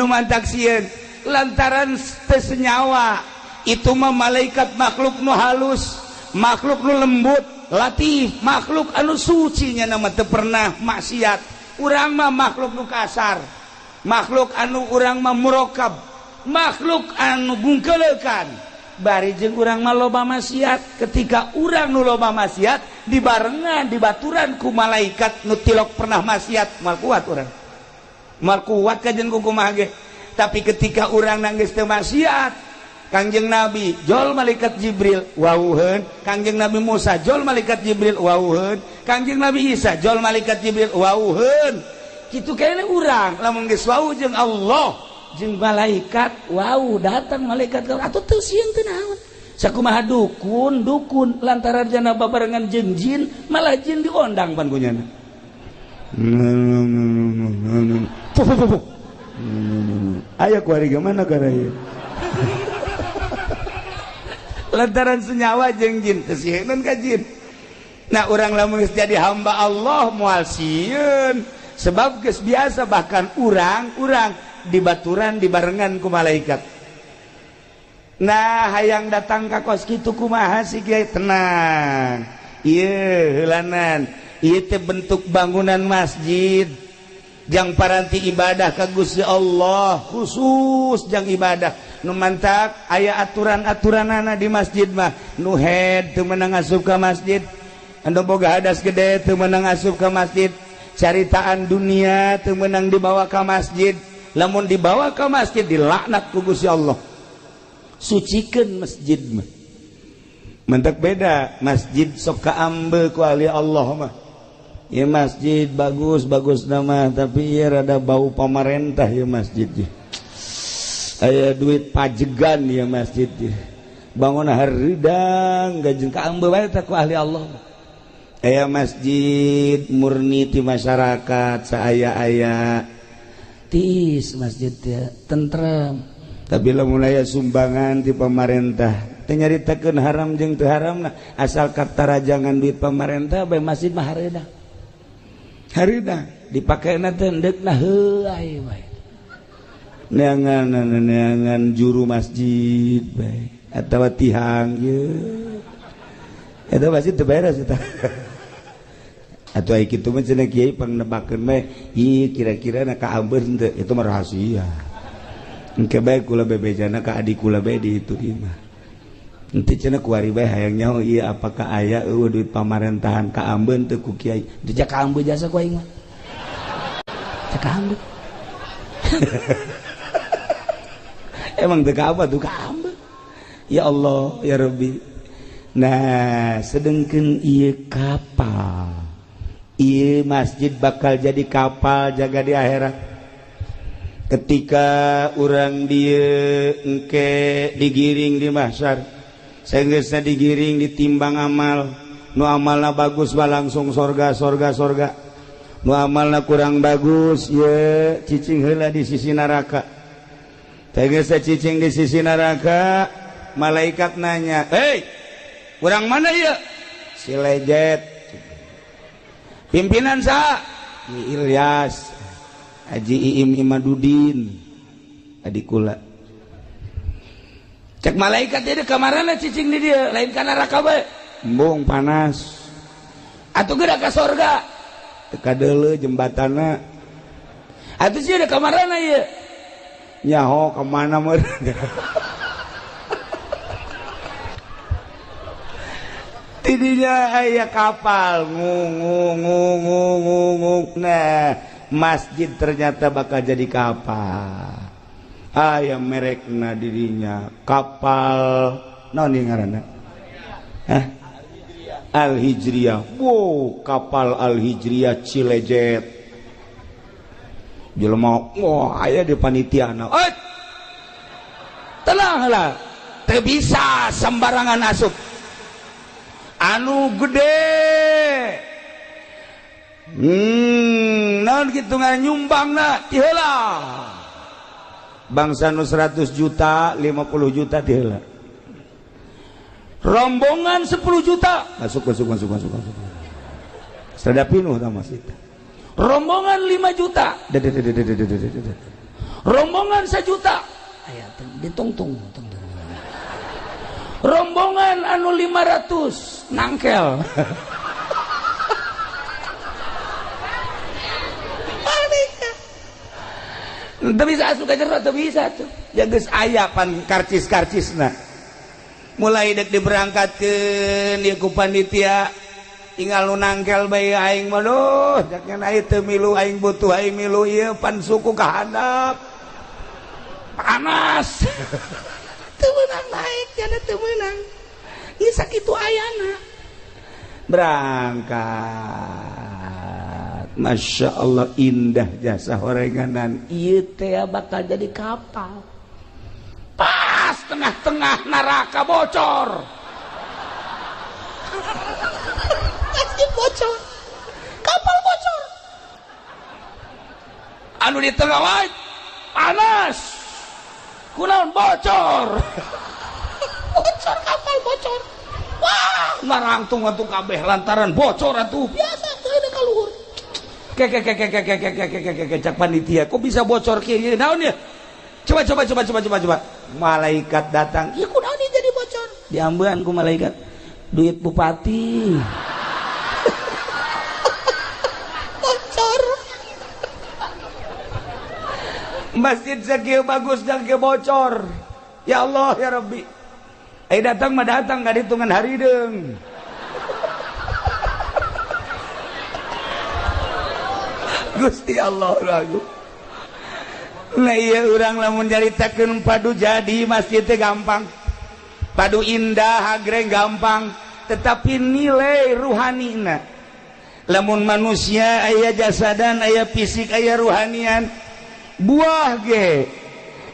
mantak sieun lantaran teu senyawa. Itu mah malaikat makhluk nu halus, makhluk nu lembut, latif, makhluk anu suci nya nama teu pernah maksiat. Urang mah makhluk nu kasar, makhluk anu urang mah murokab, makhluk anu bungkeulekan. Bari jeung urang mah loba maksiat. Ketika urang nu loba maksiat dibarengan dibaturan ku malaikat nu tilok pernah maksiat, moal kuat urang. Moal kuat kajen kumaha ge. Tapi ketika urang nanggeus teu maksiat, Kangjeng Nabi jol malaikat Jibril wawuheun, Kangjeng Nabi Musa jol malaikat Jibril wawuheun, Kangjeng Nabi Isa jol malaikat Jibril wawuheun. Kitu kene urang lamun geus wawuh jeung Allah jeung malaikat, wawuh datang malaikat atuh teu sieun teu naon. Sakumaha dukun lantaran jana babarengan jeung jin, malah jin diondang pan ku nyana. Aya kuari gimana kana ieu? Lantaran senyawa jeung jin teu sieun ka jin. Nah urang lamun geus jadi hamba Allah moal sieun sebab geus biasa bahkan urang dibaturan dibarengan ku malaikat. Nah hayang datang ka kos kitu kumaha si kiai? Tenang. Ieu heulanan, ieu teh bentuk bangunan masjid. Jang paranti ibadah ka Gusti Allah, khusus jang ibadah. Nu mantak aya aturan-aturanana di masjid mah. Nu head teu meunang asup ka masjid. Anu boga hadas gede teu meunang asup ka masjid. Caritaan dunia teu meunang dibawa ka masjid. Lamun dibawa ka masjid dilaknat ku Gusti Allah. Sucikeun masjid mah. Mantak beda masjid sok kaambe ku ahli Allah mah. Ya masjid bagus nama tapi ya rada bau pemerintah ya masjid ya. Aya duit pajegan ya masjid ya. Bangun haridang gajeng kaambe bae teh ku ahli Allah. Aya masjid murni ti masyarakat saaya-aya. Tiis masjid ya tentrem. Tapi lamun aya sumbangan ti pemerintah teu nyaritakeun haram jeung teu haramna asal katarajangan duit pemerintah bae masjid mah hareudang. Harida dipakaina teh endekna heuai bae. Neangan juru masjid bae atawa tihang ye. Eta masjid teu beres eta. Atuh aya kitu mah cenah kiai pangnebakeun mah ieu kira-kira na ka Ambeun teu itu mah rahasia. Engke bae kula bebejana ka adik kula bae di itu ieu mah. Henteu cenah kuari bae hayang nyaho ieu apakah aya eueuh duit pamarentahan ka Ambeun teu ku kiai. Teu jak ka Ambeun jasa ku aing mah. Jak ka Ambeun. Emang teu ka apa tuh ka Ambeun. Ya Allah ya Rabbi. Nah, sedengkeun ieu kapal. Ieu masjid bakal jadi kapal jaga di akhirat. Ketika urang dieu engke digiring di mahsyar, saenggeusna digiring ditimbang amal, nu amalna bagus mah langsung sorga. Nu amalna kurang bagus ye cicing heula di sisi neraka. Saenggeusna cicing di sisi neraka, malaikat nanya, "Hei, urang mana ieu?" Si Lejet. Pimpinan saha? Ilyas, Haji Iim Imadudin, adik kula. Cek malaikat dia kamarana cicing di dia, lain ka neraka bae. Embung panas. Atuh geura ka sorga. Teu kadeuleu jembatanna. Atuh sieun da kamarana ieu. Nyaho ka mana meureun. Tidinya aya kapal ngung. Nah, masjid ternyata bakal jadi kapal. Aya merekna dirinya kapal naon ieu ngaranna? Hah? Al-Hijriyah. Wow, kapal Al-Hijriyah Cilejet. Jelema aya di panitiana. Tenang lah. Teu bisa sembarangan asup. Anu gede naon kitu nganyumbangna ti heula bangsa nu 100 juta 50 juta ti heula rombongan 10 juta masuk sada pinuh ta masjid rombongan 5 juta rombongan 1 juta aya ditungtung rombongan anu 500 nangkel. Teu bisa asup ka jero teu bisa tuh. Ya geus aya pan karcis-karcisna. Mulai dek diberangkatkeun ieu ku panitia tinggal nu nangkel bae aing mah duh jakna aya teu milu aing butuh aing milu ieu pan suku ka handap. Panas. Teu meunang naik jana teu meunang ieu sakitu ayana berangkat. Masya Allah indah jasa horenganan ieu teh bakal jadi kapal pas tengah-tengah neraka bocor. Masjid bocor, kapal bocor, anu di tengah wae panas kunaon bocor. Bocor kapal bocor. Wah, ngarangtung atuh kabeh lantaran bocor atuh. Biasa teu ada ka luhur. Cak panitia, kok bisa bocor kieu? Naon ya? Coba. Malaikat datang. Ieu kunaon ieu jadi bocor? Diambean ku malaikat. Duit bupati. Bocor. Masjid sakieu bagus dan ke bocor. Ya Allah ya Rabbi. Datang mah datang ka ditungan harideung. Gusti Allah lagu. Nah iya urang lamun nyaritakeun padu jadi masjid teh gampang. Padu indah hagreng gampang, tetapi nilai ruhanina. Lamun manusia aya jasadan, aya fisik, aya ruhanian. Buah ge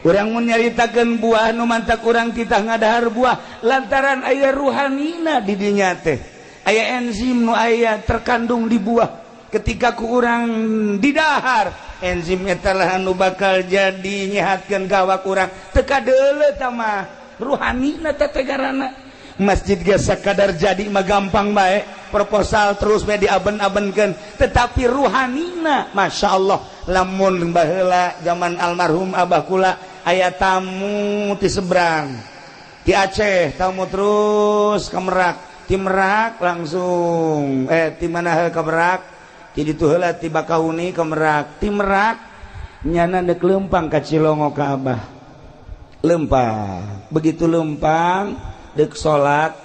urang mun nyaritakeun buah nu mantak urang titah ngadahar buah lantaran aya ruhanina di dinya teh. Aya enzim nu aya terkandung di buah. Ketika ku urang didahar, enzim eta lah anu bakal jadi nyehatkeun ka awak urang. Teu kadeuleu tah mah ruhanina teh tegarana. Masjid ge sakadar jadi mah gampang bae, proposal terus bae diaben-abenkeun, tetapi ruhanina masyaallah. Lamun baheula zaman almarhum abah kula aya tamu ti seberang ti Aceh, tamu terus ke Merak ti Merak langsung ti mana ka Merak ti ditu heula ti Bakauni ka Merak ti Merak nyana deuk leumpang ka Cilongo ka Abah leumpang begitu leumpang deuk salat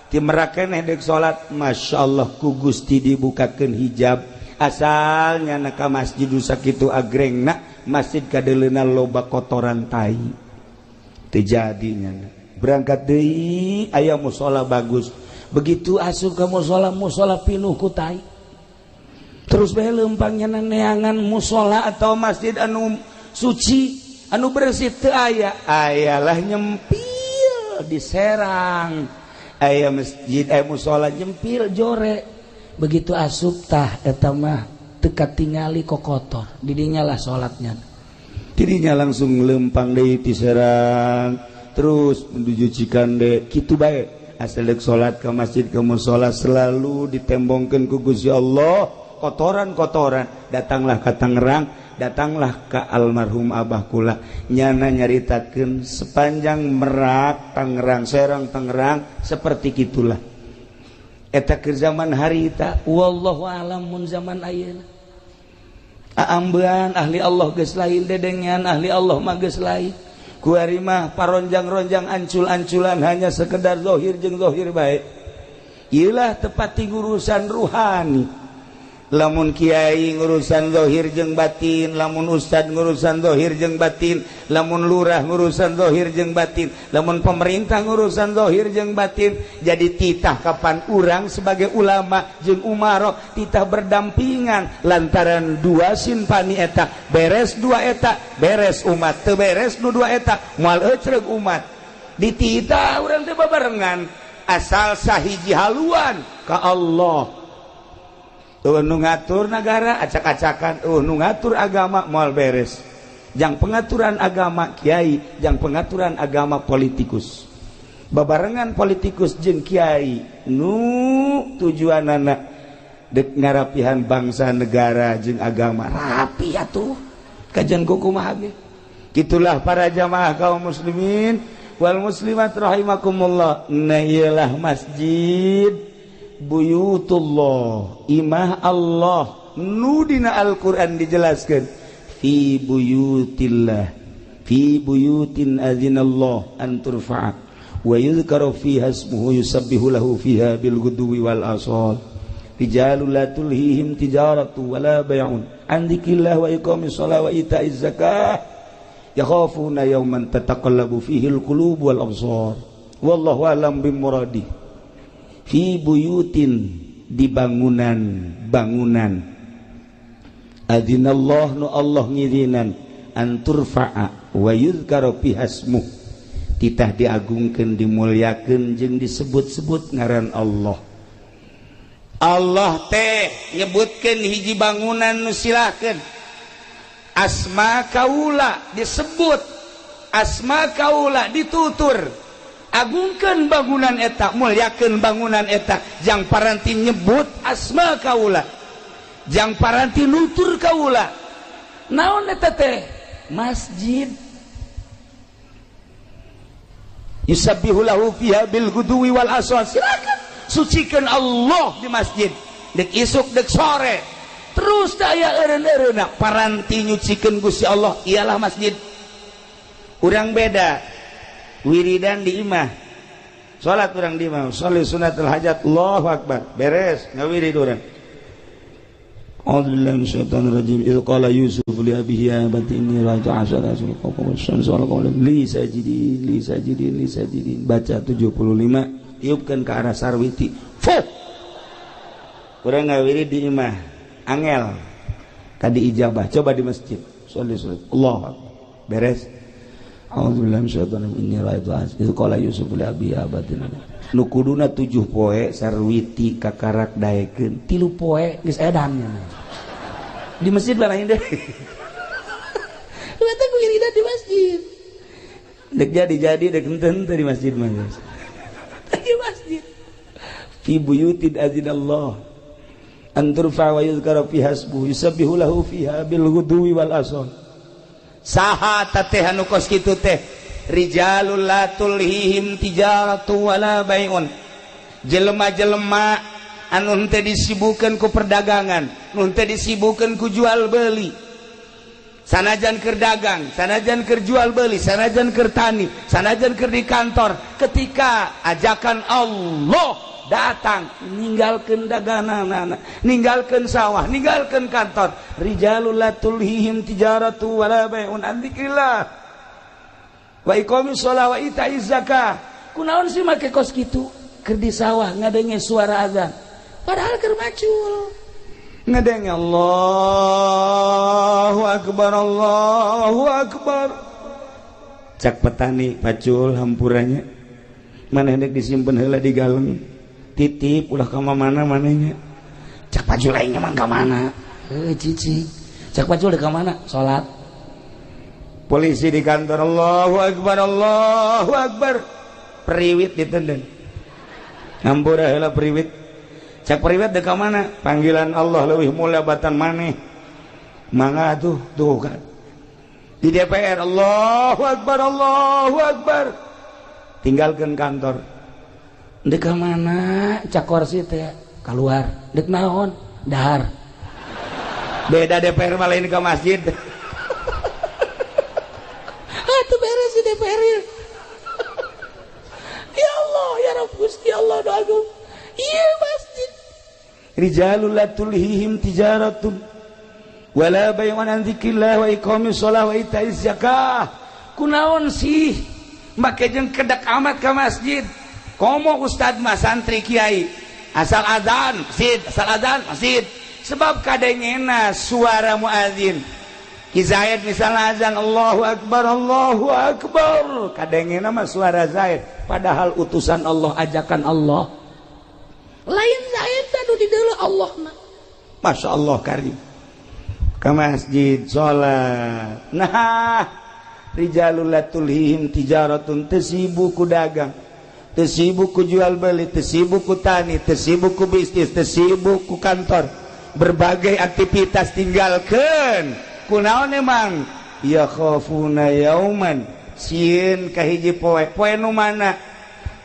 ti Merak keneh deuk salat masyaallah ku Gusti dibukakeun hijab asal nyana ka masjid sakitu agrengna masjid kadeleuna loba kotoran tai teu jadi nyana berangkat deui aya mushola bagus begitu asup ka mushola pinuh ku tai terus bae leumpang nyana neangan mushola atau masjid anu suci anu bersih teu aya ayalah nyempil di Serang aya masjid mushola nyempil jore begitu asup tah eta mah teu katingali kokotor didinya lah salatnya didinya langsung leumpang deui ti Serang terus menuju Cikande kitu bae asal deuk salat ka masjid ka mushola selalu ditembongkeun ku Gusti Allah kotoran-kotoran datanglah ka Tangerang datanglah ka almarhum Abah kula nyana nyaritakeun sepanjang Merak Tangerang Serang Tangerang seperti kitulah eta keur zaman harita wallahu alam mun zaman ayeuna aambean ahli Allah geus lain dedengan ahli Allah mah geus lain kuari mah paronjang-ronjang ancul-anculan hanya sekedar zahir jeung zahir bae ieulah tepati urusan ruhani lamun kiai ngurusan zahir jeung batin lamun ustad ngurusan zahir jeung batin lamun lurah ngurusan zahir jeung batin lamun pemerintah ngurusan zahir jeung batin jadi titah kapan urang sebagai ulama jeung umaro titah berdampingan lantaran dua simpani eta beres dua eta beres umat teu beres nu dua eta moal ecreug umat dititah urang teh babarengan asal sahiji haluan ka Allah nu ngatur negara acak-acakan nu ngatur agama moal beres jang pengaturan agama kiai jang pengaturan agama politikus babarengan politikus jeung kiai nu tujuanana dek ngarapihan bangsa negara jeung agama rapi atuh kajian kumaha ge kitulah para jamaah kaum muslimin wal muslimat rahimakumullah nah ialah masjid buyutullah imah Allah nu dina Al-Qur'an dijelaskeun fi buyutillah fi buyutin adzinallah an turfa'a wa yuzkaru fiha ismuhu yusabbihu lahu fiha bil ghudwi wal asal rijalul la tulhihim tijaratu wala bai'un an dzikrillah wa iqamis shalah wa ita'iz zakah yakhafuna yawman tataqallabu fihi al qulub wal absar wallahu a'lam bimuradi fi buyutin di bangunan adzinallah nu Allah ngirinan an turfa'a wa yuzkaru fiha ismuh titah diagungkeun dimuliakeun jeung disebut-sebut ngaran Allah Allah teh nyebutkeun hiji bangunan nu silakeun asma kaula disebut asma kaula ditutur agungkeun bangunan eta mulyakeun bangunan eta jang paranti nyebut asma kaula jang paranti nutur kaula naon eta teh masjid yusabbihu lahu fiha bil ghudwi wal asal silakan sucikeun Allah di masjid dek isuk dek sore terus aya eureun-eureunna paranti nyucikeun Gusti Allah ialah masjid urang beda wiridan di imah salat urang di imah sholli sunatul hajat Allahu akbar beres ngawirid urang a'udzubillahi minasyaitonir rajim idz qala yusuf li abihi ya abati inni ra'aytu 'ashara kawkaban li sajidin baca 75 tiupkeun ke arah sarwiti fuh urang ngawirid di imah angel kadi ijabah coba di masjid sholli Allahu akbar beres a'udzubillahi minasyaitonir rajim inni ra'aytu itu qala yusuf li abi abatina nu kuduna 7 poe sarwiti kakarak daekeun 3 poe geus edannya di masjid lain deh eta ku irida di masjid dek jadi dek henteu di masjid mah di masjid fi buyutin adzinallah an turfa wa yuzkara fiha ismuhu yusabbihu lahu fiha bil ghudwi wal asal saha teh anu kos kitu teh rijalul la tulhihim tijaratu wala bai'un jelema-jelema anu teu disibukkeun ku perdagangan, nu teu disibukkeun ku jual beli. Sanajan keur dagang, sanajan keur jual beli, sanajan keur tani, sanajan keur di kantor, ketika ajakan Allah datang, ninggalkeun dagangan, ninggalkeun sawah, ninggalkeun kantor. Rijalul la tulhihim tijaratu wala bai'un an dzikrillah wa iqamis shalah wa itaiz zakah. Kunaon sih make kos kitu? Keur di sawah ngadenge suara azan, padahal keur macul ngadenge Allahu akbar, Allahu akbar. Cak petani pacul hampuranya mana hendak disimpen heula di galeng, titip ulah ka mana manehnya. Cak pacul lainnya mah ka mana? Cici cak pacul ka mana? Salat. Polisi di kantor, Allahu akbar, Allahu akbar. Periwit ditendeng, ngampura heula periwit. Cak periwet dek mana? Panggilan Allah leuwih mulia batan maneh. Mangga tuh kan. Di DPR, Allahu akbar, Allahu akbar. Tinggalkeun kantor. Dek mana? Cak kursi teh keluar. Dek naon? Dahar. Beda DPR mah lain ka masjid. Atuh beres di DPR. Ya Allah, ya Rabb Gusti Allah doaku. Iya masjid. Rijalul la tulhihim tijaratun wala bai'un an dzikrillah wa iqamis shalah wa itaiz zakah. Kunaon sih make jeung kedak amat ka masjid? Komo ustad mah santri kiai asal adzan masjid, asal adzan masjid. Sebab kadengena suara muadzin Ki Zaid misalnya azan Allahu akbar, Allahu akbar, kadengena mah suara Zaid, padahal utusan Allah, ajakan Allah lain Zaid tadu di deuleu Allah mah. Masya Allah karim ke masjid sholat. Nah, rijalul la tulhihim tijaratun, tesibu ku dagang, tesibu ku jual beli, tesibu ku tani, tesibu ku bisnis, tesibu ku kantor, berbagai aktivitas tinggalkan. Kunaon emang? Ya khafuna yauman, sieun kahiji poe, poe nu mana?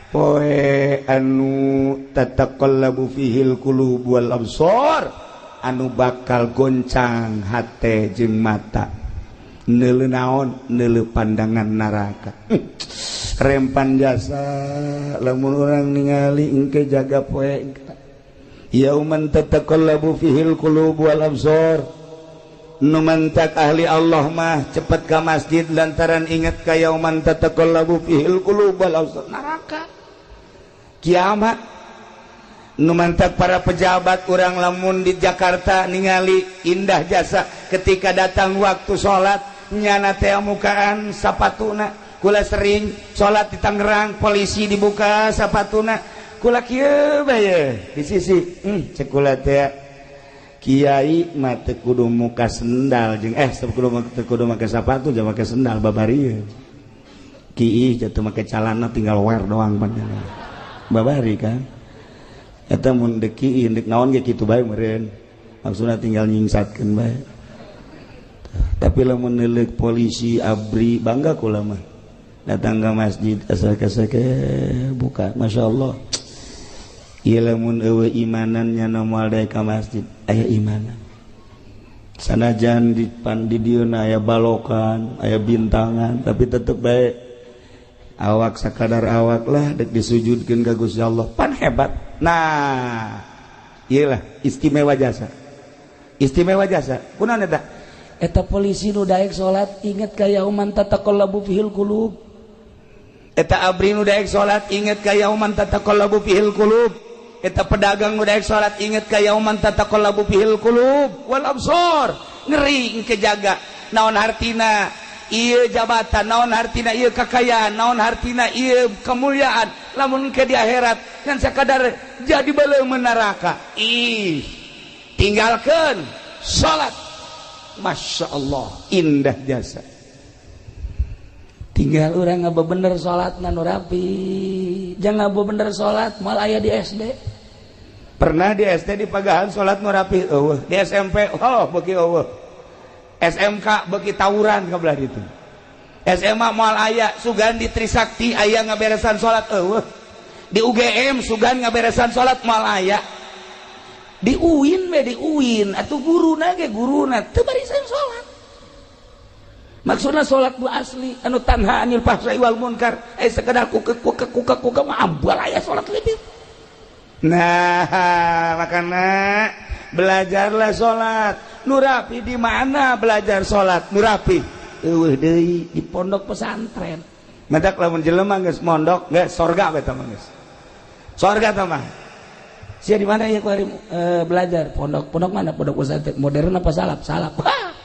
Poe anu tataqallabu fihil qulub wal absar, anu bakal goncang hate jeung mata. Neuleu naon? Neuleu pandangan neraka. Rempan jasa lamun urang ningali engke jaga poe. Yauman tataqallabu fihil qulub wal absar. Nu mantak ahli Allah mah cepet ka masjid lantaran ingat ka yauman tataqallabu fihil qulub wal absar, neraka. Kiamat. Nu mantak para pejabat urang lamun di Jakarta ningali indah jasa ketika datang waktu sholat nyana teh mukaan sapatuna. Kula sering sholat di Tangerang, polisi dibuka sapatuna, kula kieu bae di sisi cek kula teh kiai mah teu kudu muka sendal jeung teu kudu make sapatu jeung make sendal babarieu. Kiai jatuh make calana tinggal wear doang panjang. Babari kan eta mun deuk kieu deuk naon ge kitu bae meureun, maksudna tinggal nyingsatkeun bae. Tapi lamun neuleuk polisi abri bangga kula mah datang ke masjid asal-asake buka, Masya Allah. Ieu lamun eueuh imanan nya moal daek ka masjid aya imanan. Sanajan di dieuna aya balokan, aya bintangan, tapi tetep bae awak sakadar awak lah dek disujudkeun ka Gusti Allah, pan hebat. Nah, iyalah istimewa jasa. Istimewa jasa. Kunaon eta? Eta polisi nu daek salat inget ka yauman tataqallabu fihil qulub. Eta abri nu daek salat inget ka yauman tataqallabu fihil qulub. Eta pedagang nu daek salat inget ka yauman tataqallabu fihil qulub wal absar. Ngeri engke jaga. Naon hartina ieu jabatan, naon hartina ieu kakayaan, naon hartina ieu kemuliaan, lamun ke di akhirat kan sakadar jadi baleum neraka. Tinggalkeun salat. Masya Allah, indah jasa. Tinggal urang ngabebener salatna nu rapi, jangan ngabebener salat mal aya di SD. Pernah di SD di Pagahan salat nu rapi eueuh, di SMP beuki eueuh. SMK beki tawuran kabelah itu. SMA moal aya sugan di Trisakti aya ngaberesan salat eueuh. di UGM sugan ngaberesan salat moal aya di UIN we di UIN atuh guruna ge guruna teu barisan salat maksudna salat nu asli anu tanha anil fahsya'i wal munkar sekedar kuka mah ambal aya salat leuwih. Nah makana belajarlah salat nu rapi. Di mana belajar salat nu rapi? Eueuh deui di pondok pesantren. Madak lamun jelema geus mondok geus sorga we tah geus sorga tah mah sia di mana ya ku hari belajar pondok mana pondok pesantren modern apa salap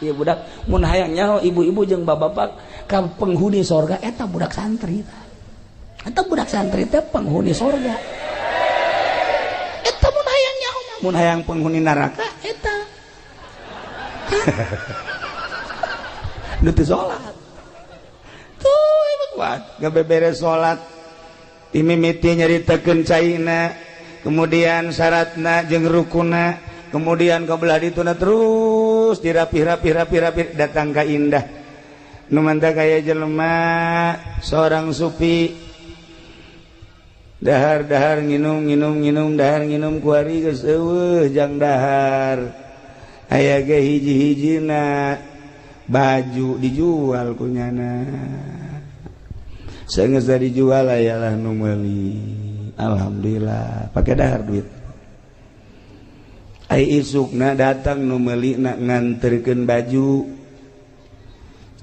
ieu budak mun hayang nyaho ibu-ibu jeung bapak-bapak ka penghuni sorga eta budak santri teh penghuni sorga eta mun hayang nyaho mun hayang penghuni neraka eta nu teu salat tuh ieu kuat gabeberes salat imimiti nyaritakeun caina kemudian syaratna jeung rukunna kemudian kabelah dituna terus dirapi datang ka indah nu mantap kaya jelema seorang sufi dahar nginum dahar nginum kuari geus eueuh jang dahar aya ge hiji-hijina baju dijual kunyana saeunggeus dijual ayalah nu meuli alhamdulillah pakai dahar duit ai isukna datang nu meuli na nganterkeun baju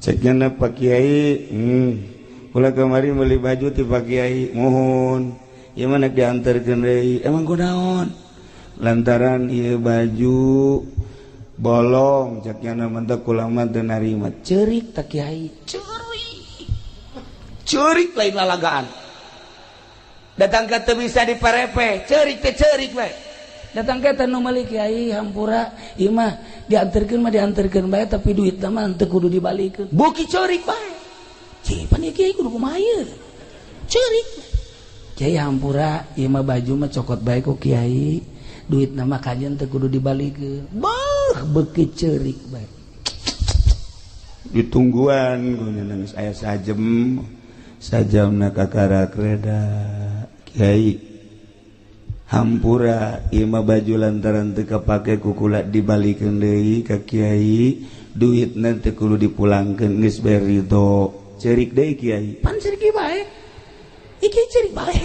cekna Pak Kiai ulah kamari meuli baju ti Pak Kiai mohon ieu mah nek dianterkeun deui emang kunaon lantaran ieu baju bolong cekna mentek ulama teu narima ceurik tak Kiai ceurik lain lalagaan datang ke teu bisa diparepe ceurik we datang ke nu meuli Kiai hampura ieu mah dianterkeun bae tapi duitna mah teu kudu dibalikeun buki ceurik bae cipan ieu Kiai kudu kumaha ieu ceurik Kiai hampura ieu mah baju mah cokot bae ku Kiai duitna mah kajen teu kudu dibalikeun beuki ceurik bae ditungguan guna nangis aya sajamna kakarak reda Kiai hampura ieu mah baju lantaran teu kapake ku kula dibalikeun deui ka Kiai duitna teu kudu dipulangkeun geus bae ridho ceurik deui Kiai pan ceurik bae iki ceurik bae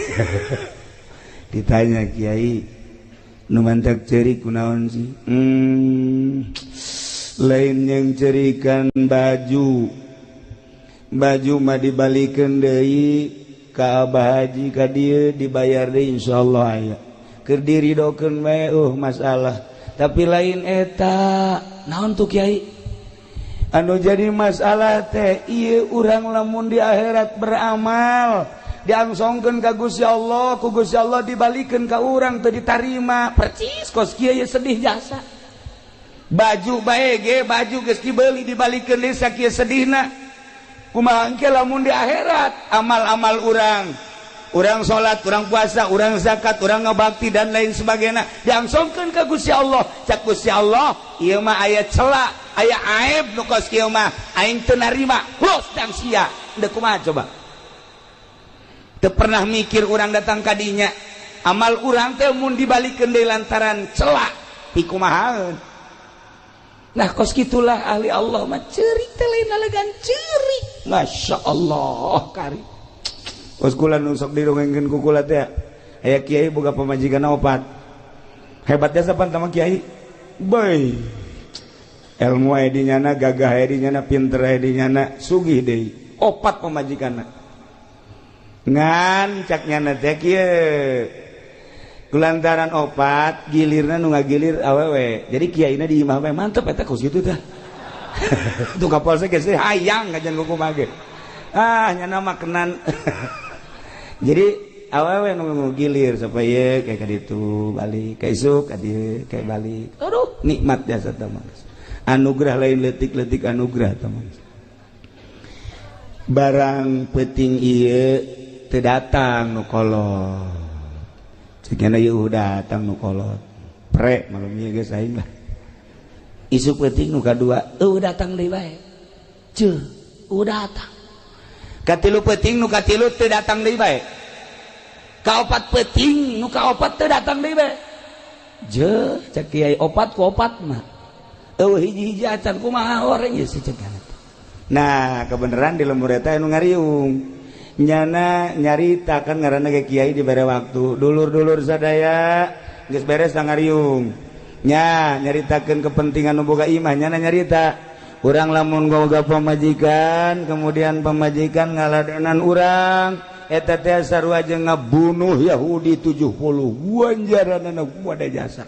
ditanya Kiai nu mantak ceurik kunaon sih lain yang ceurikan baju mah dibalikeun deui ka Abah Haji ka dieu dibayar deui insyaallah aya keur diridokeun we masalah tapi lain eta naon tuh Kiai anu jadi masalah teh ieu urang lamun di akhirat beramal diangsongkeun ka Gusti Allah ku Gusti Allah dibalikeun ka urang teu ditarima percis kos kieu sedih jasa baju bae ge baju geus dibeuli dibalikeun deui sakieu sedihna kumaha engke lamun di akhirat amal-amal urang salat urang puasa urang zakat urang ngabakti dan lain sebagainya diangsongkeun ka Gusti Allah cak Gusti Allah ieu mah aya cela aya aib nu kos kieu mah aing teu narima los dang sia da kumaha coba teu pernah mikir urang datang ka dinya amal urang teh mun dibalikeun deui lantaran cela pikumahaeun nah kos kitulah ahli Allah mah ceurik teh lain nalegan ceurik masyaallah kari kos kula nu sok dirongengkeun ku kula teh aya kiai boga pamajikanna 4 hebatnya sapan tama kiai boy ilmu aya di nyana gagah aya di nyana pinter aya di nyana sugih deui 4 pamajikanna ngan cak nyana teh kieu kulantaran 4 gilirna nu ngagilir awewe jadi kiaina di imah we mantep eta kos kitu teh tu kapolsek geus hayang ngajan kumaha ge nyana mah kenan jadi awewe nu gilir supaya kayak kaditu balik ka isuk ka dieu kayak balik aduh nikmat jasa teh anugerah lain leutik-leutik anugerah teh barang penting ieu teu datang nu kolot sekian ieu datang nu kolot pre malum ieu geus aing lah isu penting nu kadua datang deui bae ceu datang katilu penting nu katilu teu datang deui bae kaopat peting nu kaopat teu datang deui we je cek kiai opat ku opat mah hiji-hiji acan kumaha orang ya secegan. Nah kebenaran di lembur eta anu ngariung nyana nyarita kan ngaranna ge kiai di bare waktu dulur-dulur sadaya geus beres ngariung nya nyaritakeun kepentingan nu boga imah nyana nyarita urang lamun boga pamajikan kemudian pamajikan ngaladenan urang eta teh sarua jeung ngabunuh Yahudi 70 ganjaranna kumaha jasa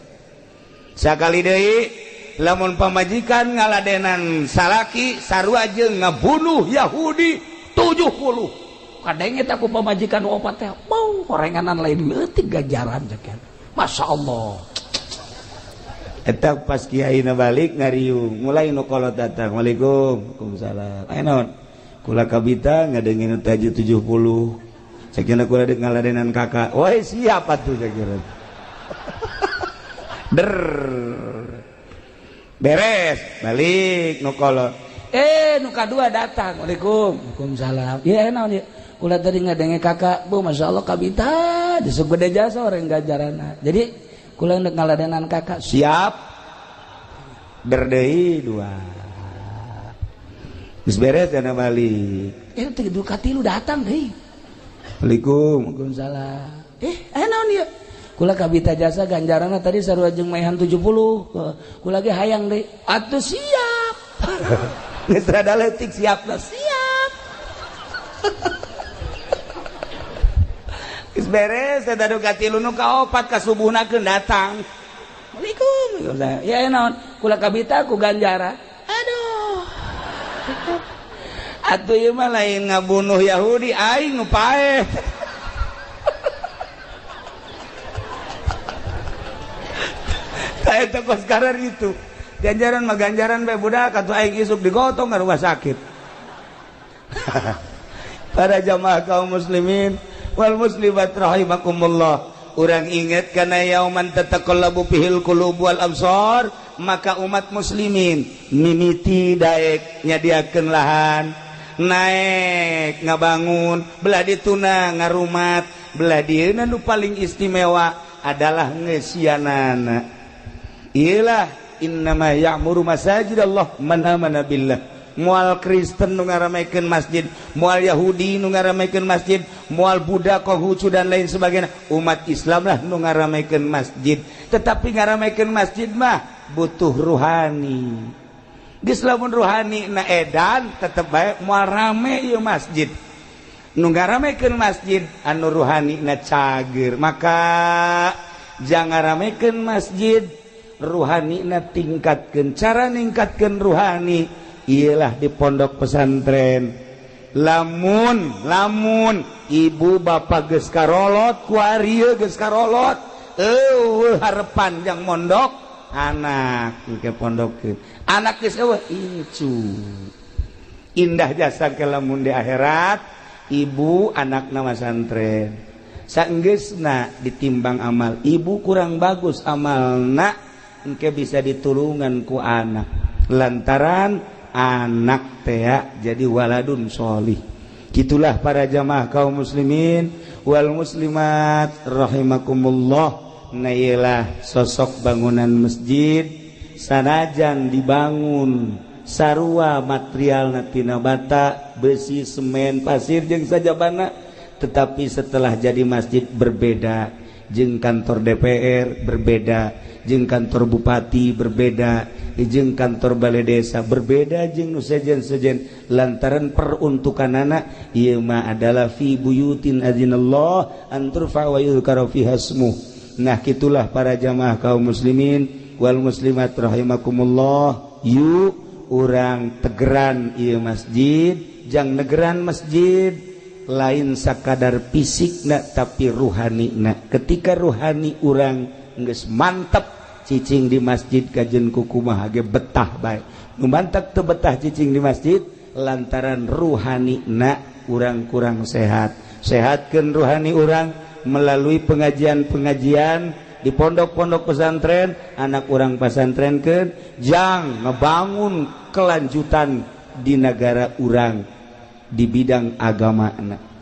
sakali deui lamun pamajikan ngaladenan salaki sarua jeung ngabunuh Yahudi 70 kadang eta ku pamajikan opat teh mau horenganan lain leutik ganjaran ceuk masyaallah eta pas kiaina balik ngariung mulai nu kolot datang waalaikumsalam aya naon kula kabita ngadengin taju 70 sakina kula deuk ngaladenan kakak woi siap atuh sakira der beres balik nu kolot nu kadua datang waalaikumsalam ieu naon ieu kula tadi ngadenge kakak bu masyaallah kabita disuk gede jasa orang ganjaranna jadi kula deuk ngaladenan kakak siap der deui dua geus beres cenah balik teh dua katilu datang deui waalaikumsalam aya naon ieu kula kabita jasa ganjaranna tadi sarua jeung maehan 70 kula ge hayang deui atuh siap geus rada leutik siapna siap geus beres eta nu katilu nu kaopat kasubuhnakeun datang waalaikum ya naon kula kabita ku ganjaran aduh atuh ieu mah lain ngabunuh Yahudi aing nu paeh saya tokos karar itu ganjaran mah ganjaran bae budak atuh aing isuk digotong ka rumah sakit. Para jamaah kaum muslimin wal muslimat rahimakumullah urang inget kana yauman tataqallabu fihil qulub wal absar maka umat muslimin mimiti daek nyadiakeun lahan naek ngabangun belah dituna ngarumat belah dieuna nu paling istimewa adalah ngesianana iyalah innama ya'muru masajidallah man amana billah mual Kristen nu ngaramekeun masjid mual Yahudi nu ngaramekeun masjid mual Buddha Konghucu dan lain sebagainya umat Islam lah nu ngaramekeun masjid tetapi ngaramekeun masjid mah butuh ruhani geus lamun ruhani na edan tetep bae mual rame ieu masjid nu ngaramekeun masjid anu ruhani na cager maka jangan ramekeun masjid ruhani na tingkatkeun cara ningkatkeun ruhani ialah di pondok pesantren lamun ibu bapak geus karolot ku arieu geus karolot harepan jang mondok anak ke pondokkeun anak geus eueuh incu indah jasa ke lamun di akhirat ibu anakna pesantren saenggeusna ditimbang amal ibu kurang bagus amalna engke bisa ditulungan ku anak lantaran anak teh jadi waladun sholih gitulah para jamaah kaum muslimin wal muslimat rahimakumullah nailah sosok bangunan masjid sanajan dibangun sarua material tina bata besi semen pasir jeung sajabana tetapi setelah jadi masjid berbeda jeung kantor DPR berbeda jeung kantor bupati berbeda jeung kantor balai desa berbeda jeung nu sejen-sejen lantaran peruntukanana ieu mah adalah fi buyutin adzinallah an turfa wa yuzkara fiha ismuh nah kitulah para jamaah kaum muslimin wal muslimat rahimakumullah yu urang tegeran ieu masjid jang negeran masjid lain sakadar fisikna tapi ruhanina ketika ruhani urang geus mantep cicing di masjid kajen kukumaha ge betah bae nu mantep teu betah cicing di masjid lantaran ruhanina urang kurang sehatkeun ruhani urang melalui pengajian-pengajian di pondok-pondok pesantren anak urang pesantrenkeun jang ngebangun kelanjutan di negara urang di bidang agama.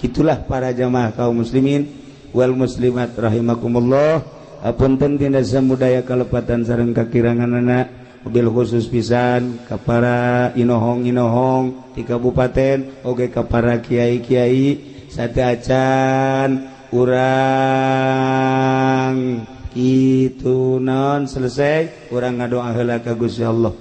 Itulah para jamaah kaum muslimin wal muslimat rahimakumullah. Apunten tina samudaya kalepatan sareng kakiranganana, mobil khusus pisan ka para inohong-inohong di kabupaten oge ka para kiai-kiai sateacan urang kitu naon selesai urang ngadoa heula ka Gusti Allah.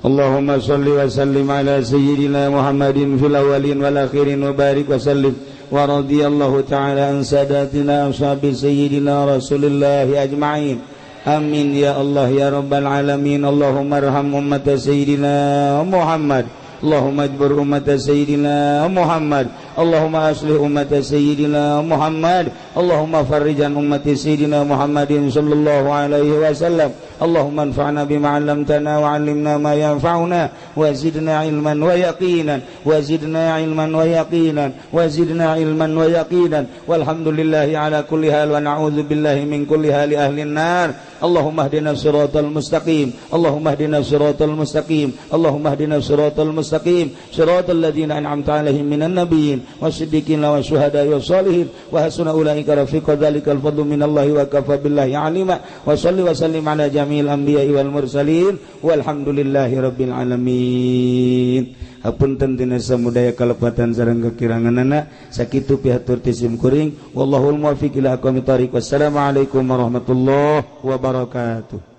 Allahumma shalli wa sallim ala sayyidina Muhammadin fil awwalin wal akhirin wa barik wa sallim wa radiyallahu ta'ala an sadatina ashabi sayyidina Rasulillah ajma'in. Amin ya Allah ya rabbal alamin. Allahumma arham ummat sayyidina Muhammad. Allahumma ajbur ummat sayyidina Muhammad. Allahumma aslih ummat sayyidina Muhammad. Allahumma farrijan ummat sayyidina Muhammadin sallallahu alaihi wasallam. Allahumma anfa'na bima 'allamtana wa 'allimna ma yanfa'una wa zidna ilman wa yaqinan wa zidna ilman wa yaqinan wa zidna ilman wa yaqinan walhamdulillahi ala kulli hal wa na'udzu billahi min kulli hali ahli an-nar. Allahumma hdina siratal mustaqim. Allahumma hdina siratal mustaqim. Allahumma hdina siratal mustaqim. Siratal ladzina an'amta 'alaihim minan nabiyyin wasiddiqin wasyuhada'i wassalihin wa hasuna ulaika rafiqa. Dzalikal fadlu minallahi wa kafa billahi 'alima. Wa shalli wa sallim ala jamil anbiya'i wal mursalin walhamdulillahi rabbil alamin. Hapunten tina samudaya kalepatan sareng kakiranganana sakitu pihatur tisim kuring wallahul muwaffiq ila aqwamit thariq. Wassalamualaikum warahmatullahi wabarakatuh.